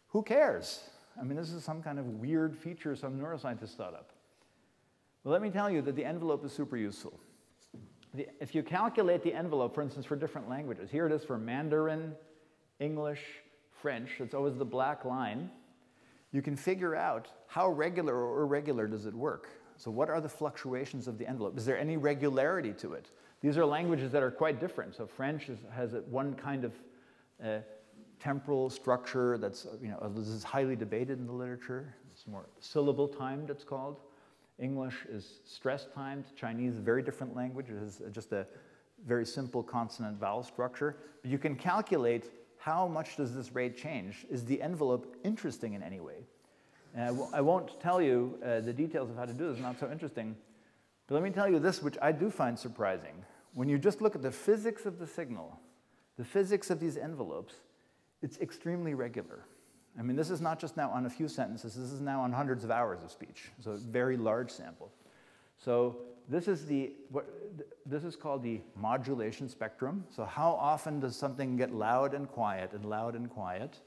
Who cares? I mean, this is some kind of weird feature some neuroscientist thought up. Well, let me tell you that the envelope is super useful. If you calculate the envelope, for instance, for different languages, here it is for Mandarin, English, French, it's always the black line, you can figure out how regular or irregular does it work. So what are the fluctuations of the envelope? Is there any regularity to it? These are languages that are quite different. So French has one kind of temporal structure that's, this is highly debated in the literature. It's more syllable timed, it's called. English is stress timed. Chinese is a very different language. It is just a very simple consonant vowel structure. But you can calculate how much does this rate change. Is the envelope interesting in any way? I won't tell you the details of how to do this, it's not so interesting. But let me tell you this, which I do find surprising. When you just look at the physics of the signal, the physics of these envelopes, it's extremely regular. I mean, this is not just now on a few sentences, this is now on hundreds of hours of speech, so a very large sample. So this is called the modulation spectrum. So how often does something get loud and quiet and loud and quiet?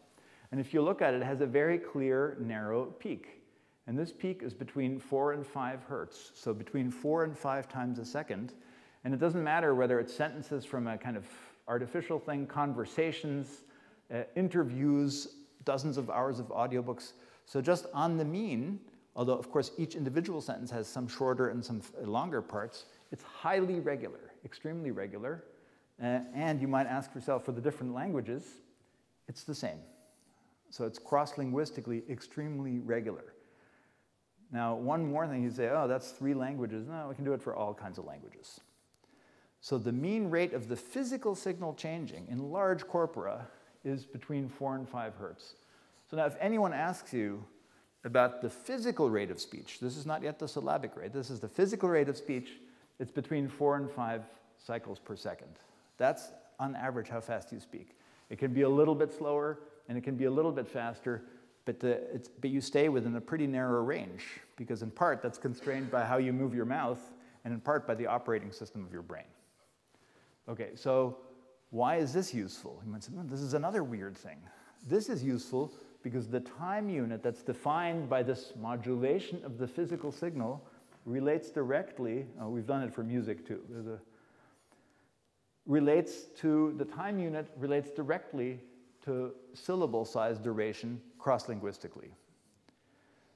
And if you look at it, it has a very clear, narrow peak. And this peak is between 4 and 5 hertz, so between 4 and 5 times a second. And it doesn't matter whether it's sentences from a kind of artificial thing, conversations, interviews, dozens of hours of audiobooks. So just on the mean, although of course each individual sentence has some shorter and some longer parts, it's highly regular, extremely regular. And you might ask yourself, for the different languages, it's the same. So it's cross-linguistically extremely regular. Now, one more thing, you say, oh, that's 3 languages. No, we can do it for all kinds of languages. So the mean rate of the physical signal changing in large corpora is between 4 and 5 hertz. So now if anyone asks you about the physical rate of speech, this is not yet the syllabic rate, this is the physical rate of speech, it's between 4 and 5 cycles per second. That's on average how fast you speak. It can be a little bit slower, and it can be a little bit faster, but you stay within a pretty narrow range, because in part that's constrained by how you move your mouth, and in part by the operating system of your brain. Okay, so why is this useful? You might say, well, this is another weird thing. This is useful because the time unit that's defined by this modulation of the physical signal relates directly, we've done it for music too, the time unit relates directly to syllable size duration cross-linguistically.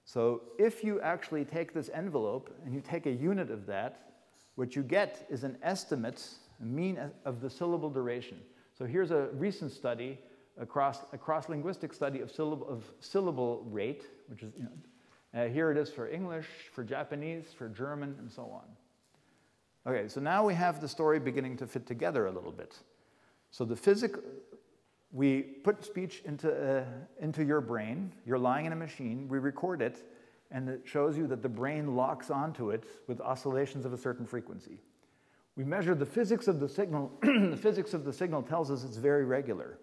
So if you actually take this envelope and you take a unit of that, what you get is an estimate, a mean of the syllable duration. So here's a recent study, a cross-linguistic study of syllable rate, which is, here it is for English, for Japanese, for German, and so on. Okay, so now we have the story beginning to fit together a little bit. So we put speech into your brain. You're lying in a machine. We record it, and it shows you that the brain locks onto it with oscillations of a certain frequency. We measure the physics of the signal. The physics of the signal tells us it's very regular.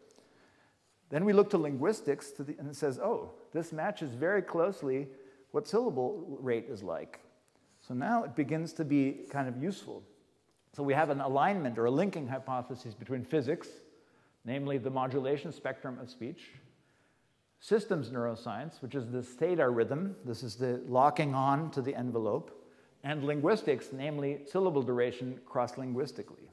Then we look to linguistics, and it says, oh, this matches very closely what syllable rate is like. So now it begins to be kind of useful. So we have an alignment or a linking hypothesis between physics, namely the modulation spectrum of speech, systems neuroscience, which is the theta rhythm, this is the locking on to the envelope, and linguistics, namely syllable duration cross-linguistically.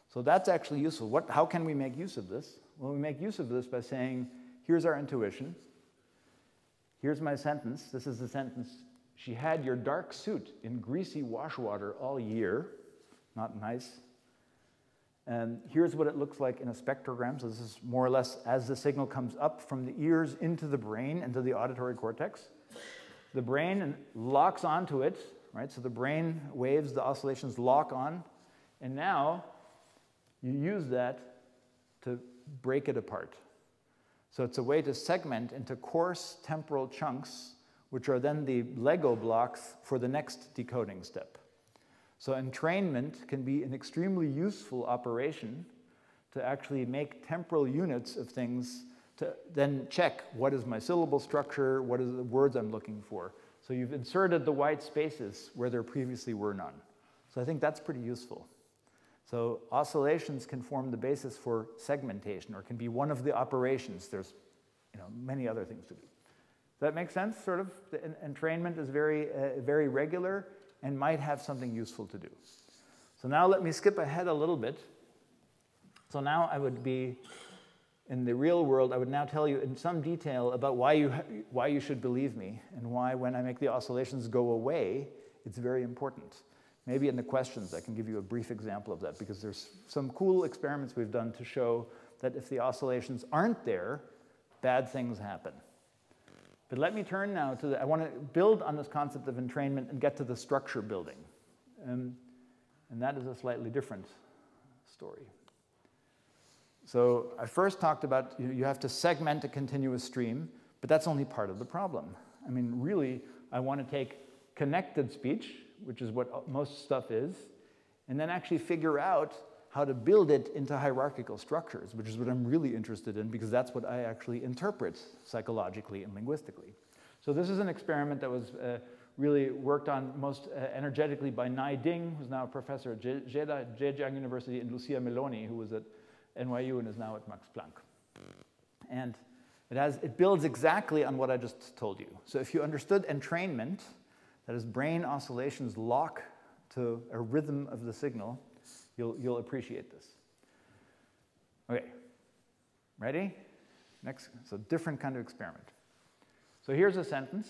So that's actually useful. How can we make use of this? Well, we make use of this by saying, here's our intuition. Here's my sentence. This is the sentence. She had your dark suit in greasy wash water all year. Not nice. And here's what it looks like in a spectrogram. So this is more or less as the signal comes up from the ears into the brain, into the auditory cortex. The brain locks onto it, right? So the brain waves, the oscillations lock on. And now you use that to break it apart. So it's a way to segment into coarse temporal chunks, which are then the Lego blocks for the next decoding step. So entrainment can be an extremely useful operation to actually make temporal units of things to then check what is my syllable structure, what are the words I'm looking for. So you've inserted the white spaces where there previously were none. So I think that's pretty useful. So oscillations can form the basis for segmentation, or can be one of the operations. There's many other things to do. Does that make sense? Sort of, the entrainment is very regular and might have something useful to do. So now let me skip ahead a little bit. So now I would be, in the real world, I would now tell you in some detail about why you should believe me, and why when I make the oscillations go away, it's very important. Maybe in the questions I can give you a brief example of that, because there's some cool experiments we've done to show that if the oscillations aren't there, bad things happen. But let me turn now to I want to build on this concept of entrainment and get to the structure building. And that is a slightly different story. So I first talked about you have to segment a continuous stream, but that's only part of the problem. I mean, really, I want to take connected speech, which is what most stuff is, and then actually figure out how to build it into hierarchical structures, which is what I'm really interested in, because that's what I actually interpret psychologically and linguistically. So this is an experiment that was really worked on most energetically by Nai Ding, who's now a professor at Zhejiang University, and Lucia Meloni, who was at NYU and is now at Max Planck. And it builds exactly on what I just told you. So if you understood entrainment, that is, brain oscillations lock to a rhythm of the signal, you'll appreciate this. Okay, ready? Next, so different kind of experiment. So here's a sentence.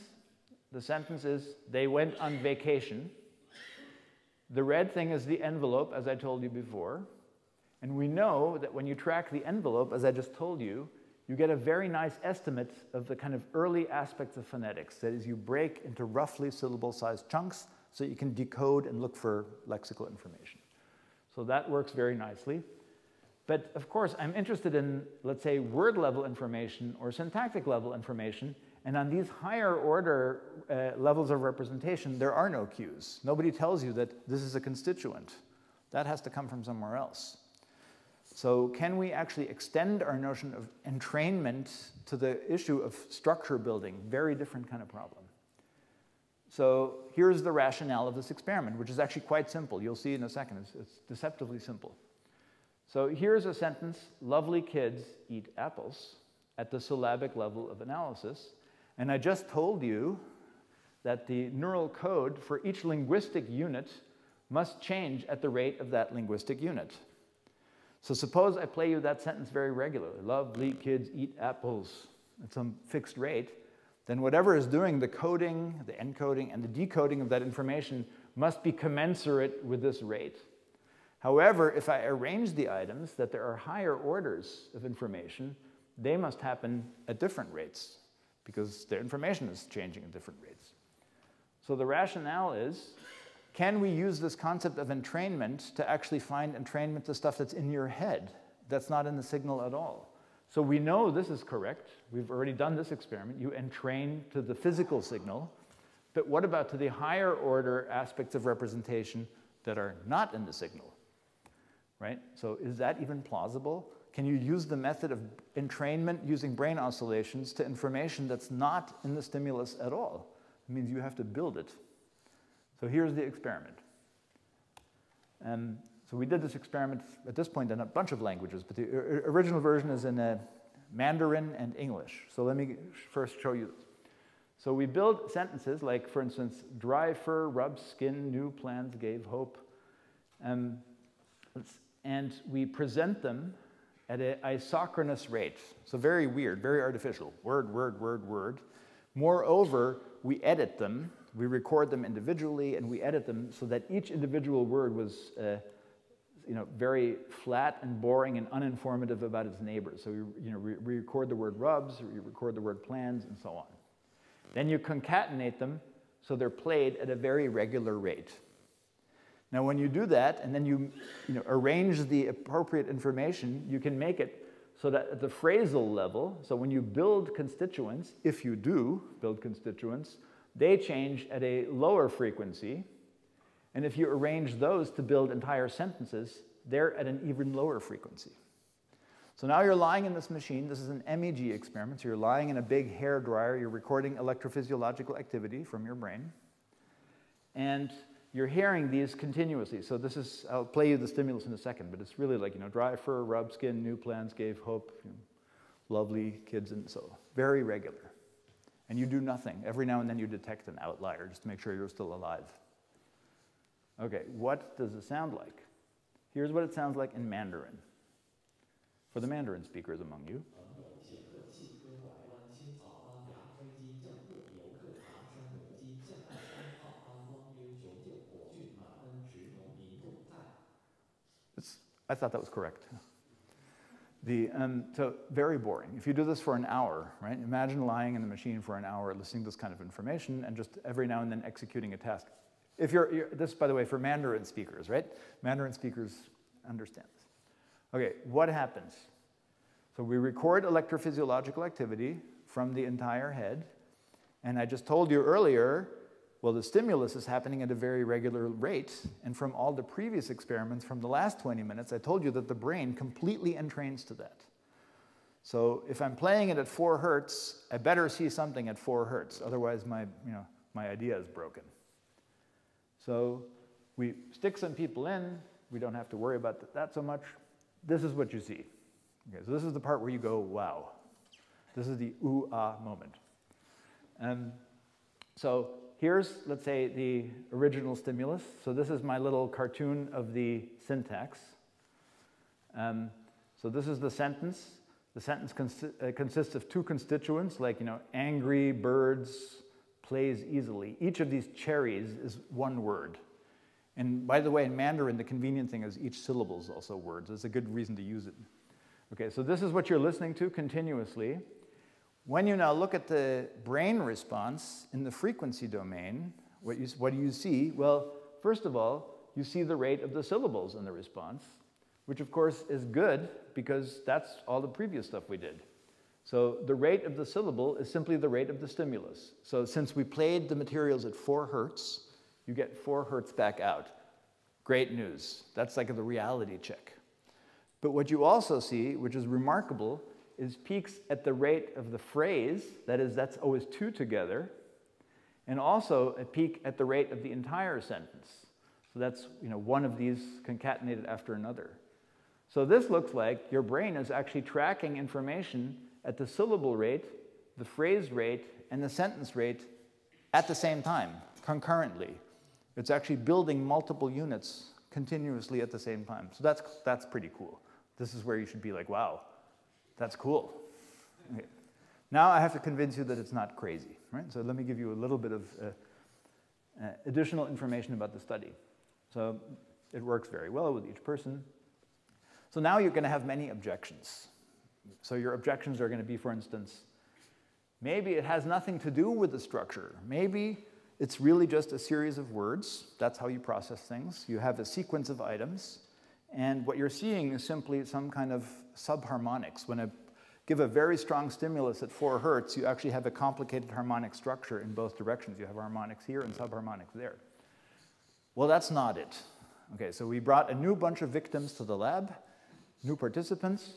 The sentence is, they went on vacation. The red thing is the envelope, as I told you before. And we know that when you track the envelope, as I just told you, you get a very nice estimate of the kind of early aspects of phonetics. That is, you break into roughly syllable-sized chunks so you can decode and look for lexical information. So that works very nicely. But of course, I'm interested in, let's say, word-level information or syntactic-level information. And on these higher order levels of representation, there are no cues. Nobody tells you that this is a constituent. That has to come from somewhere else. So can we actually extend our notion of entrainment to the issue of structure building? Very different kind of problem. So here's the rationale of this experiment, which is actually quite simple. You'll see in a second. It's deceptively simple. So here's a sentence: lovely kids eat apples, at the syllabic level of analysis. And I just told you that the neural code for each linguistic unit must change at the rate of that linguistic unit. So suppose I play you that sentence very regularly: lovely kids eat apples, at some fixed rate. Then whatever is doing the coding, the encoding, and the decoding of that information must be commensurate with this rate. However, if I arrange the items that there are higher orders of information, they must happen at different rates because their information is changing at different rates. So the rationale is, can we use this concept of entrainment to actually find entrainment to stuff that's in your head, that's not in the signal at all? So we know this is correct. We've already done this experiment. You entrain to the physical signal. But what about to the higher order aspects of representation that are not in the signal? Right? So is that even plausible? Can you use the method of entrainment using brain oscillations to information that's not in the stimulus at all? It means you have to build it. So here's the experiment. So we did this experiment at this point in a bunch of languages, but the original version is in Mandarin and English. So let me first show you this. So we build sentences like, for instance, dry fur, rubbed skin, new plans gave hope. And we present them at an isochronous rate. So very weird, very artificial. Word, word, word, word. Moreover, we edit them. We record them individually, and we edit them so that each individual word was very flat and boring and uninformative about its neighbors. So we record the word rubs, we record the word plans, and so on. Then you concatenate them so they're played at a very regular rate. Now, when you do that, and then you arrange the appropriate information, you can make it so that at the phrasal level, so when you build constituents, if you do build constituents, they change at a lower frequency. And if you arrange those to build entire sentences, they're at an even lower frequency. So now you're lying in this machine. This is an MEG experiment. So you're lying in a big hair dryer. You're recording electrophysiological activity from your brain. And you're hearing these continuously. So this is, I'll play you the stimulus in a second, but it's really like, dry fur, rubbed skin, new plans gave hope, lovely kids, and so very regular. And you do nothing. Every now and then you detect an outlier just to make sure you're still alive. Okay, what does it sound like? Here's what it sounds like in Mandarin. For the Mandarin speakers among you. I thought that was correct. So very boring. If you do this for an hour, right? Imagine lying in the machine for an hour, listening to this kind of information, and just every now and then executing a task. If this, by the way, for Mandarin speakers, right? Mandarin speakers understand this. Okay, what happens? So we record electrophysiological activity from the entire head, and I just told you earlier, well, the stimulus is happening at a very regular rate, and from all the previous experiments from the last 20 minutes, I told you that the brain completely entrains to that. So if I'm playing it at 4 hertz, I better see something at 4 hertz, otherwise my idea is broken. So we stick some people in, we don't have to worry about that so much. This is what you see. Okay, so this is the part where you go, wow. This is the ooh-ah moment. So here's, let's say, the original stimulus. So this is my little cartoon of the syntax. So this is the sentence. The sentence consists of 2 constituents, like, angry birds plays easily. Each of these cherries is 1 word. And by the way, in Mandarin, the convenient thing is each syllable is also words. It's a good reason to use it. Okay, so this is what you're listening to continuously. When you now look at the brain response in the frequency domain, what do you see? Well, first of all, you see the rate of the syllables in the response, which of course is good because that's all the previous stuff we did. So the rate of the syllable is simply the rate of the stimulus. So since we played the materials at 4 hertz, you get 4 hertz back out. Great news. That's like the reality check. But what you also see, which is remarkable, is peaks at the rate of the phrase, that is, that's always two together, and also a peak at the rate of the entire sentence. So that's one of these concatenated after another. So this looks like your brain is actually tracking information at the syllable rate, the phrase rate, and the sentence rate at the same time, concurrently. It's actually building multiple units continuously at the same time. So that's pretty cool. This is where you should be like, wow, that's cool. Okay. Now I have to convince you that it's not crazy, right? So let me give you a little bit of additional information about the study. So it works very well with each person. So now you're going to have many objections. So your objections are going to be, for instance, maybe it has nothing to do with the structure. Maybe it's really just a series of words. That's how you process things. You have a sequence of items. And what you're seeing is simply some kind of subharmonics. When I give a very strong stimulus at 4 hertz, you actually have a complicated harmonic structure in both directions. You have harmonics here and subharmonics there. Well, that's not it. Okay, so we brought a new bunch of victims to the lab, new participants.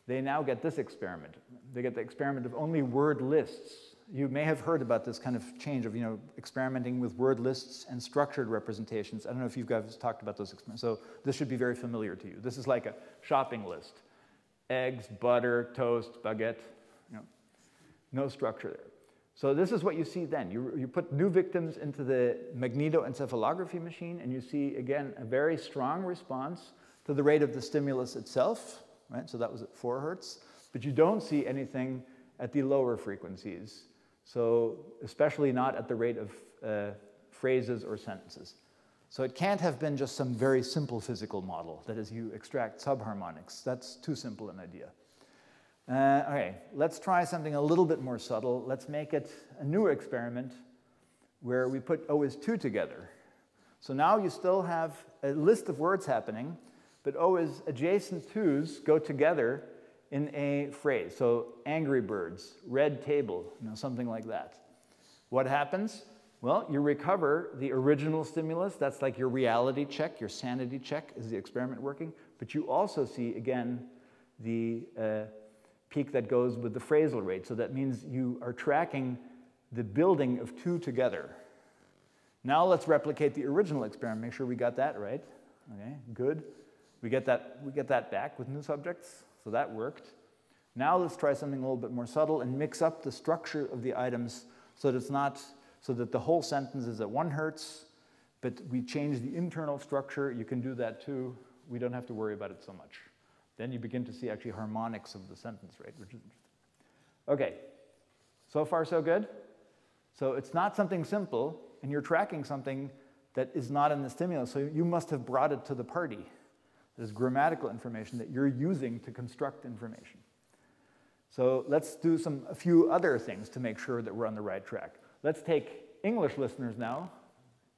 They now get this experiment. They get the experiment of only word lists. You may have heard about this kind of change of, experimenting with word lists and structured representations. I don't know if you guys talked about those experiments. So this should be very familiar to you. This is like a shopping list. Eggs, butter, toast, baguette. No structure there. So this is what you see then. You put new victims into the magnetoencephalography machine, and you see, again, a very strong response to the rate of the stimulus itself. Right? So that was at 4 hertz. But you don't see anything at the lower frequencies. So especially not at the rate of phrases or sentences. So it can't have been just some very simple physical model. That is, you extract subharmonics. That's too simple an idea. Okay, let's try something a little bit more subtle. Let's make it a new experiment where we put always 2 together. So now you still have a list of words happening, but always adjacent 2's go together in a phrase. So angry birds, red table, something like that. What happens? Well, you recover the original stimulus. That's like your reality check, your sanity check. Is the experiment working? But you also see, again, the peak that goes with the phrasal rate. So that means you are tracking the building of 2 together. Now let's replicate the original experiment. Make sure we got that right. Okay, good. We get that back with new subjects. So that worked. Now let's try something a little bit more subtle and mix up the structure of the items so that the whole sentence is at 1 hertz, but we change the internal structure. You can do that too. We don't have to worry about it so much. Then you begin to see actually harmonics of the sentence rate, which is interesting. Okay, so far so good? So it's not something simple, and you're tracking something that is not in the stimulus, so you must have brought it to the party. There's grammatical information that you're using to construct information. So let's do a few other things to make sure that we're on the right track. Let's take English listeners now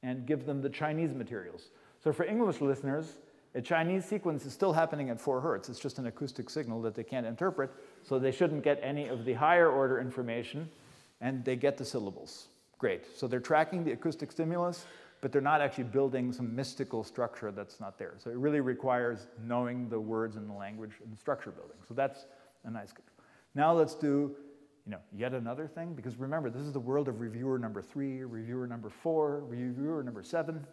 and give them the Chinese materials. So for English listeners, a Chinese sequence is still happening at 4 hertz. It's just an acoustic signal that they can't interpret, so they shouldn't get any of the higher order information, and they get the syllables. Great. So they're tracking the acoustic stimulus, but they're not actually building some mystical structure that's not there. So it really requires knowing the words and the language and the structure building. So that's a nice control. Now let's do yet another thing, because remember, this is the world of reviewer number 3, reviewer number 4, reviewer number 7.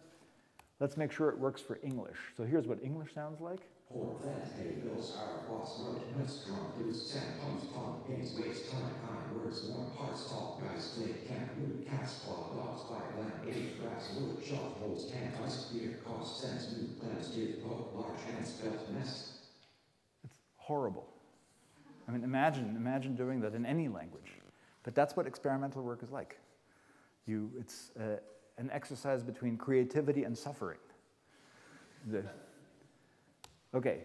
Let's make sure it works for English. So here's what English sounds like. It's horrible. I mean, imagine doing that in any language. But that's what experimental work is like. It's an exercise between creativity and suffering. Okay.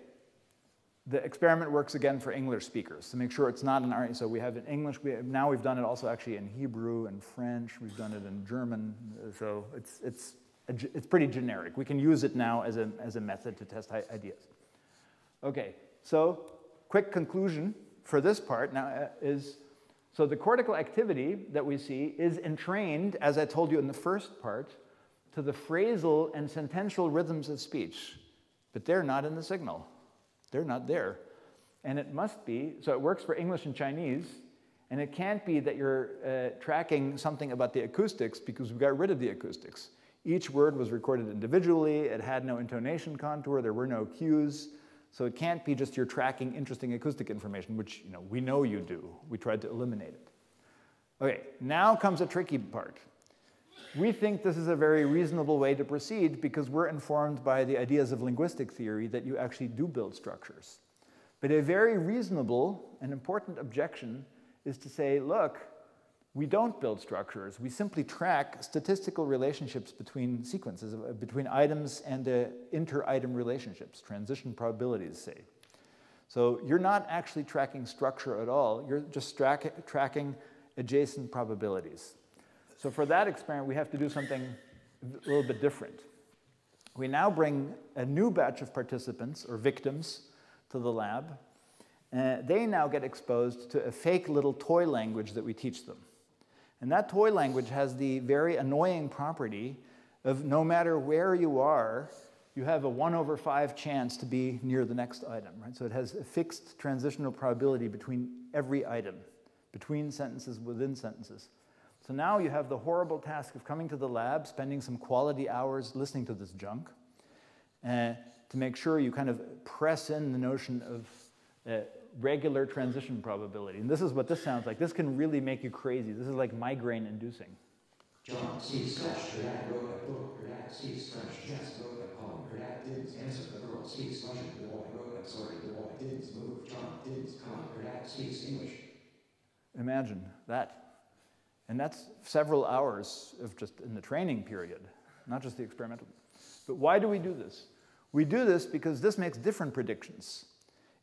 The experiment works again for English speakers to make sure it's not an. So we have in English. Now we've done it also actually in Hebrew and French. We've done it in German. So it's pretty generic. We can use it now as a method to test ideas. Okay. So quick conclusion for this part now is, so the cortical activity that we see is entrained, as I told you in the first part, to the phrasal and sentential rhythms of speech, but they're not in the signal. They're not there. And it must be, so it works for English and Chinese, and it can't be that you're tracking something about the acoustics because we got rid of the acoustics. Each word was recorded individually, it had no intonation contour, there were no cues, so it can't be just you're tracking interesting acoustic information, which we know you do. We tried to eliminate it. Okay, now comes a tricky part. We think this is a very reasonable way to proceed because we're informed by the ideas of linguistic theory that you actually do build structures. But a very reasonable and important objection is to say, look, we don't build structures. We simply track statistical relationships between sequences, between items and inter-item relationships, transition probabilities, say. So you're not actually tracking structure at all. You're just tracking adjacent probabilities. So for that experiment, we have to do something a little bit different. We now bring a new batch of participants, or victims, to the lab. They now get exposed to a fake little toy language that we teach them. And that toy language has the very annoying property of no matter where you are, you have a 1/5 chance to be near the next item, right? So it has a fixed transitional probability between every item, between sentences, within sentences. So now you have the horrible task of coming to the lab, spending some quality hours listening to this junk, to make sure you kind of press in the notion of regular transition probability. And this is what this sounds like. This can really make you crazy. This is like migraine-inducing. John sees flesh, Redact wrote a book, Redact sees flesh, Jess wrote a poem, Redact didn't answer, the girl speaks Russian, the boy wrote, I'm sorry, the boy didn't move, John didn't come, Redact speaks English. Imagine that. And that's several hours of just in the training period, not just the experimental. But why do we do this? We do this because this makes different predictions.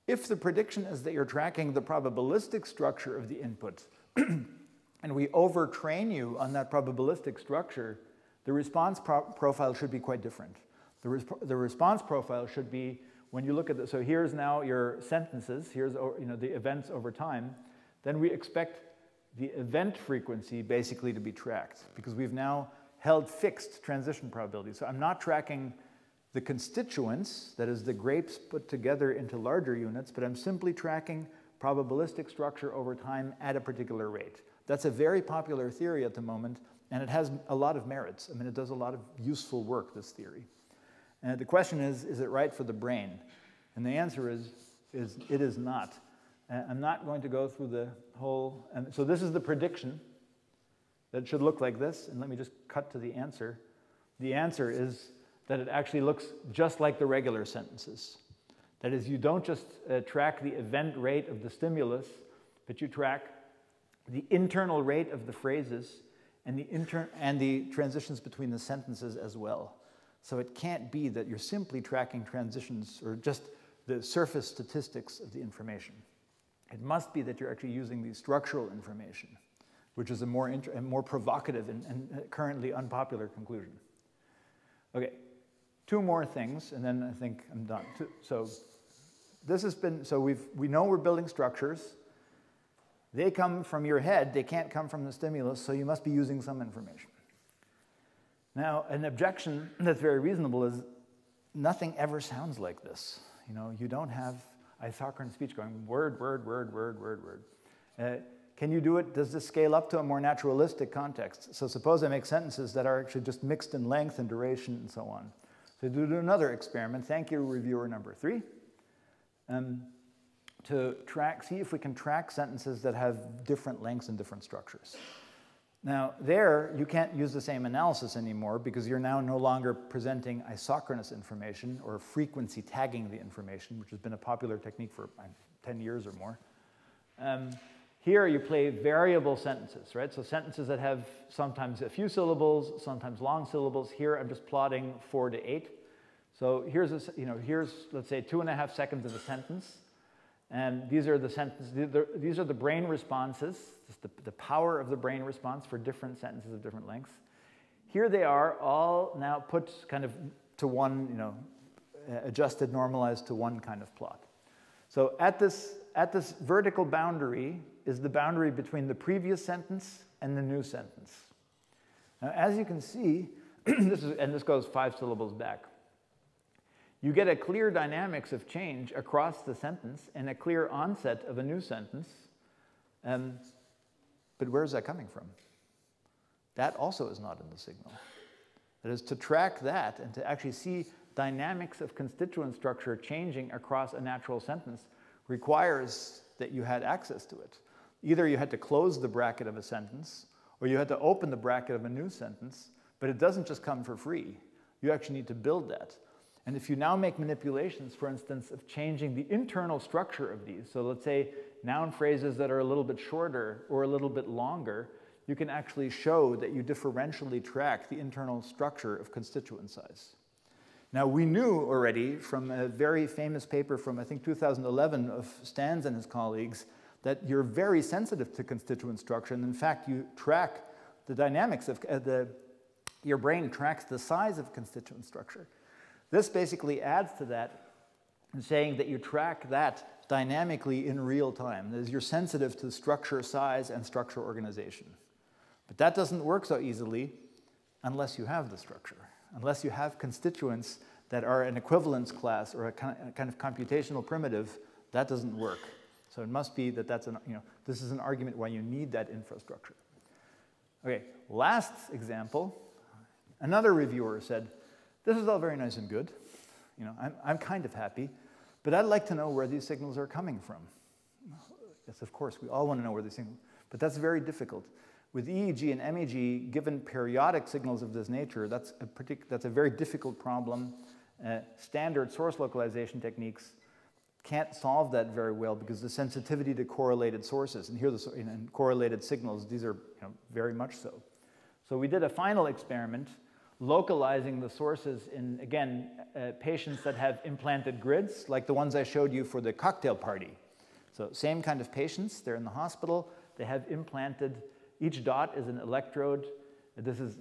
If the prediction is that you're tracking the probabilistic structure of the input, and we overtrain you on that probabilistic structure, the response profile should be quite different. The response profile should be, when you look at this, so here's now your sentences, here's the events over time, then we expect the event frequency basically to be tracked, because we've now held fixed transition probabilities. So I'm not tracking the constituents, that is the grapes put together into larger units, but I'm simply tracking probabilistic structure over time at a particular rate. That's a very popular theory at the moment, and it has a lot of merits. I mean, it does a lot of useful work, this theory. And the question is it right for the brain? And the answer is it is not. I'm not going to go through the whole, and so this is the prediction that should look like this, and let me just cut to the answer. The answer is that it actually looks just like the regular sentences. That is, you don't just track the event rate of the stimulus, but you track the internal rate of the phrases and the transitions between the sentences as well. So it can't be that you're simply tracking transitions or just the surface statistics of the information. It must be that you're actually using the structural information, which is a more provocative and currently unpopular conclusion. Okay, two more things, and then I think I'm done. So this has been, so we know we're building structures. They come from your head, they can't come from the stimulus, so you must be using some information. Now, an objection that's very reasonable is nothing ever sounds like this. You know, you don't have isochronous speech going word, word, word, word, word, word. Can you do it? Does this scale up to a more naturalistic context? So suppose I make sentences that are actually just mixed in length and duration and so on. So do another experiment. Thank you, reviewer number 3. To see if we can track sentences that have different lengths and different structures. Now, there, you can't use the same analysis anymore because you're now no longer presenting isochronous information or frequency tagging the information, which has been a popular technique for 10 years or more. Here, you play variable sentences, right? So sentences that have sometimes a few syllables, sometimes long syllables. Here, I'm just plotting 4 to 8. So here's, let's say, 2.5 seconds of a sentence. And these are the these are the brain responses, just the power of the brain response for different sentences of different lengths. Here they are, all now put kind of to one, adjusted, normalized to one kind of plot. So at this vertical boundary is the boundary between the previous sentence and the new sentence. Now, as you can see, this goes 5 syllables back. You get a clear dynamics of change across the sentence and a clear onset of a new sentence. But where is that coming from? That also is not in the signal. That is, to track that and to actually see dynamics of constituent structure changing across a natural sentence requires that you had access to it. Either you had to close the bracket of a sentence, or you had to open the bracket of a new sentence, but it doesn't just come for free. You actually need to build that. And if you now make manipulations, for instance, of changing the internal structure of these, so let's say noun phrases that are a little bit shorter or a little bit longer, you can actually show that you differentially track the internal structure of constituent size. Now, we knew already from a very famous paper from, I think, 2011 of Stans and his colleagues that you're very sensitive to constituent structure. And in fact, you track the dynamics of your brain tracks the size of constituent structure. This basically adds to that in saying that you track that dynamically in real time. That is, you're sensitive to structure size and structure organization. But that doesn't work so easily unless you have the structure, unless you have constituents that are an equivalence class or a kind of computational primitive. That doesn't work. So it must be that this is an argument why you need that infrastructure. Okay, last example. Another reviewer said, this is all very nice and good. I'm kind of happy, but I'd like to know where these signals are coming from. Yes, of course, we all want to know where these signals, but that's very difficult. With EEG and MEG, given periodic signals of this nature, that's a very difficult problem. Standard source localization techniques can't solve that very well because the sensitivity to correlated sources, and here in correlated signals, these are very much so. So we did a final experiment localizing the sources in, again, patients that have implanted grids, like the ones I showed you for the cocktail party. So same kind of patients, they're in the hospital, they have implanted, each dot is an electrode. This is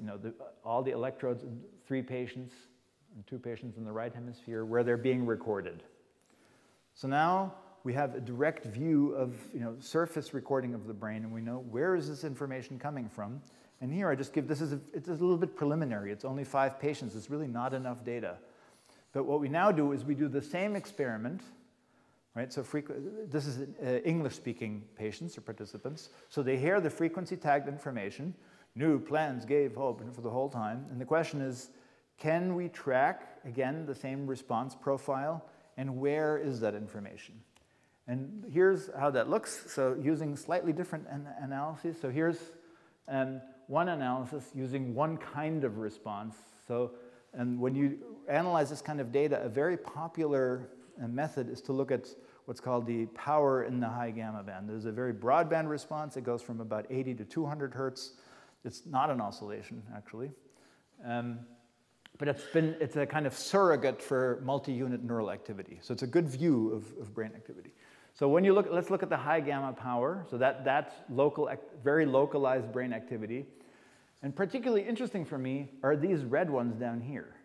all the electrodes in 3 patients and 2 patients in the right hemisphere where they're being recorded. So now we have a direct view of surface recording of the brain, and we know where is this information coming from. And here I just give, it's a little bit preliminary. It's only 5 patients. It's really not enough data. But what we now do is we do the same experiment, right? So this is English-speaking patients or participants. So they hear the frequency tagged information, new plans gave hope for the whole time. And the question is, can we track, again, the same response profile? And where is that information? And here's how that looks. So using slightly different analyses. So here's one analysis using one kind of response. So, and when you analyze this kind of data, a very popular method is to look at what's called the power in the high gamma band. There's a very broadband response. It goes from about 80 to 200 hertz. It's not an oscillation, actually. But it's a kind of surrogate for multi-unit neural activity. So it's a good view of brain activity. So when you look, let's look at the high gamma power. So that's very localized brain activity. And particularly interesting for me are these red ones down here.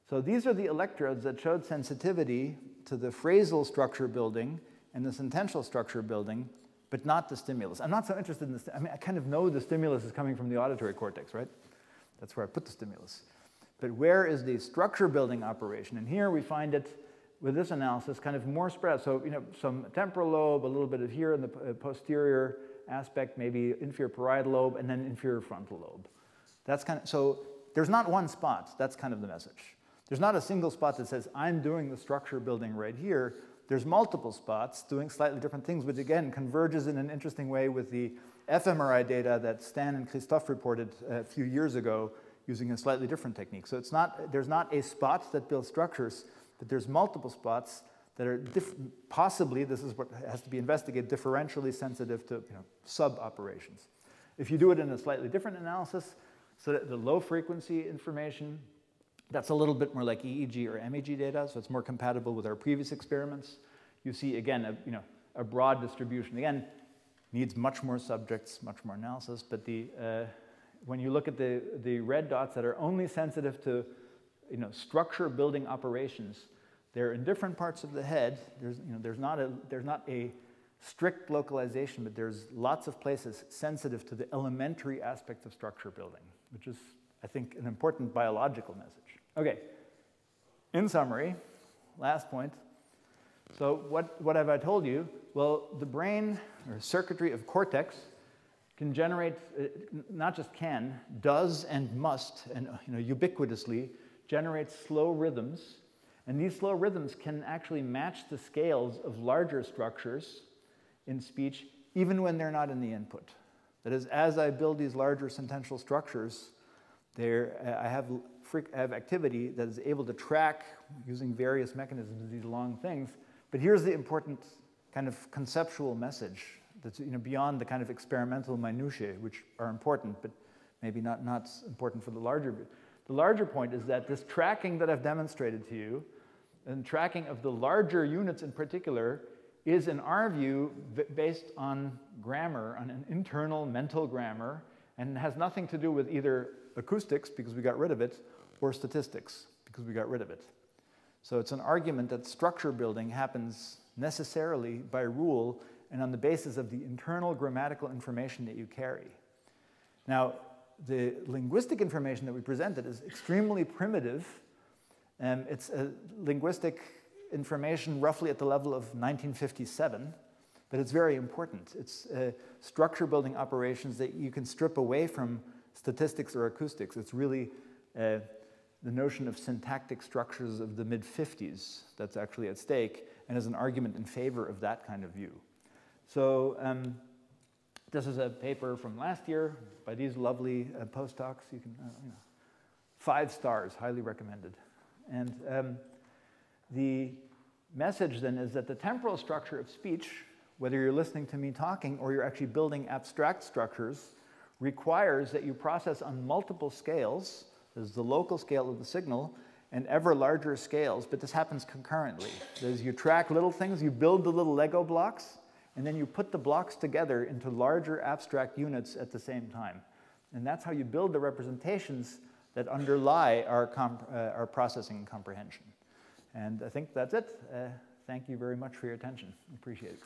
So these are the electrodes that showed sensitivity to the phrasal structure building and the sentential structure building, but not the stimulus. I'm not so interested in this. I mean, I kind of know the stimulus is coming from the auditory cortex, right? That's where I put the stimulus. But where is the structure building operation? And here we find it with this analysis kind of more spread. So, some temporal lobe, a little bit of here in the posterior aspect, maybe inferior parietal lobe, and then inferior frontal lobe. That's so there's not one spot. That's kind of the message. There's not a single spot that says, I'm doing the structure building right here. There's multiple spots doing slightly different things, which again converges in an interesting way with the fMRI data that Stan and Christophe reported a few years ago using a slightly different technique. So there's not a spot that builds structures, but there's multiple spots that are possibly, this is what has to be investigated, differentially sensitive to sub-operations. If you do it in a slightly different analysis, so that the low frequency information, that's a little bit more like EEG or MEG data, so it's more compatible with our previous experiments. You see, again, a broad distribution. Again, needs much more subjects, much more analysis, but when you look at the red dots that are only sensitive to structure building operations, they're in different parts of the head. There's not a strict localization, but there's lots of places sensitive to the elementary aspects of structure building, which is, I think, an important biological message. Okay, in summary, last point. So what have I told you? Well, the brain, or circuitry of cortex, can generate, not just can, does and must, and ubiquitously, generate slow rhythms. And these slow rhythms can actually match the scales of larger structures in speech, even when they're not in the input. That is, as I build these larger sentential structures, I have activity that is able to track, using various mechanisms, these long things. But here's the important kind of conceptual message that's beyond the kind of experimental minutiae, which are important, but maybe not important for the larger bit. The larger point is that this tracking that I've demonstrated to you, and tracking of the larger units in particular, is, in our view, based on grammar, on an internal mental grammar, and has nothing to do with either acoustics, because we got rid of it, or statistics, because we got rid of it. So it's an argument that structure building happens necessarily by rule and on the basis of the internal grammatical information that you carry. Now, the linguistic information that we presented is extremely primitive. It's a linguistic information roughly at the level of 1957, but it's very important. It's structure building operations that you can strip away from statistics or acoustics. It's really the notion of syntactic structures of the mid-50s that's actually at stake, and is an argument in favor of that kind of view. So this is a paper from last year by these lovely postdocs. You can, 5 stars, highly recommended. And the message then is that the temporal structure of speech, whether you're listening to me talking or you're actually building abstract structures, requires that you process on multiple scales. There's the local scale of the signal and ever larger scales, but this happens concurrently. As you track little things, you build the little Lego blocks, and then you put the blocks together into larger abstract units at the same time. And that's how you build the representations that underlie our processing and comprehension. And I think that's it. Thank you very much for your attention. Appreciate it.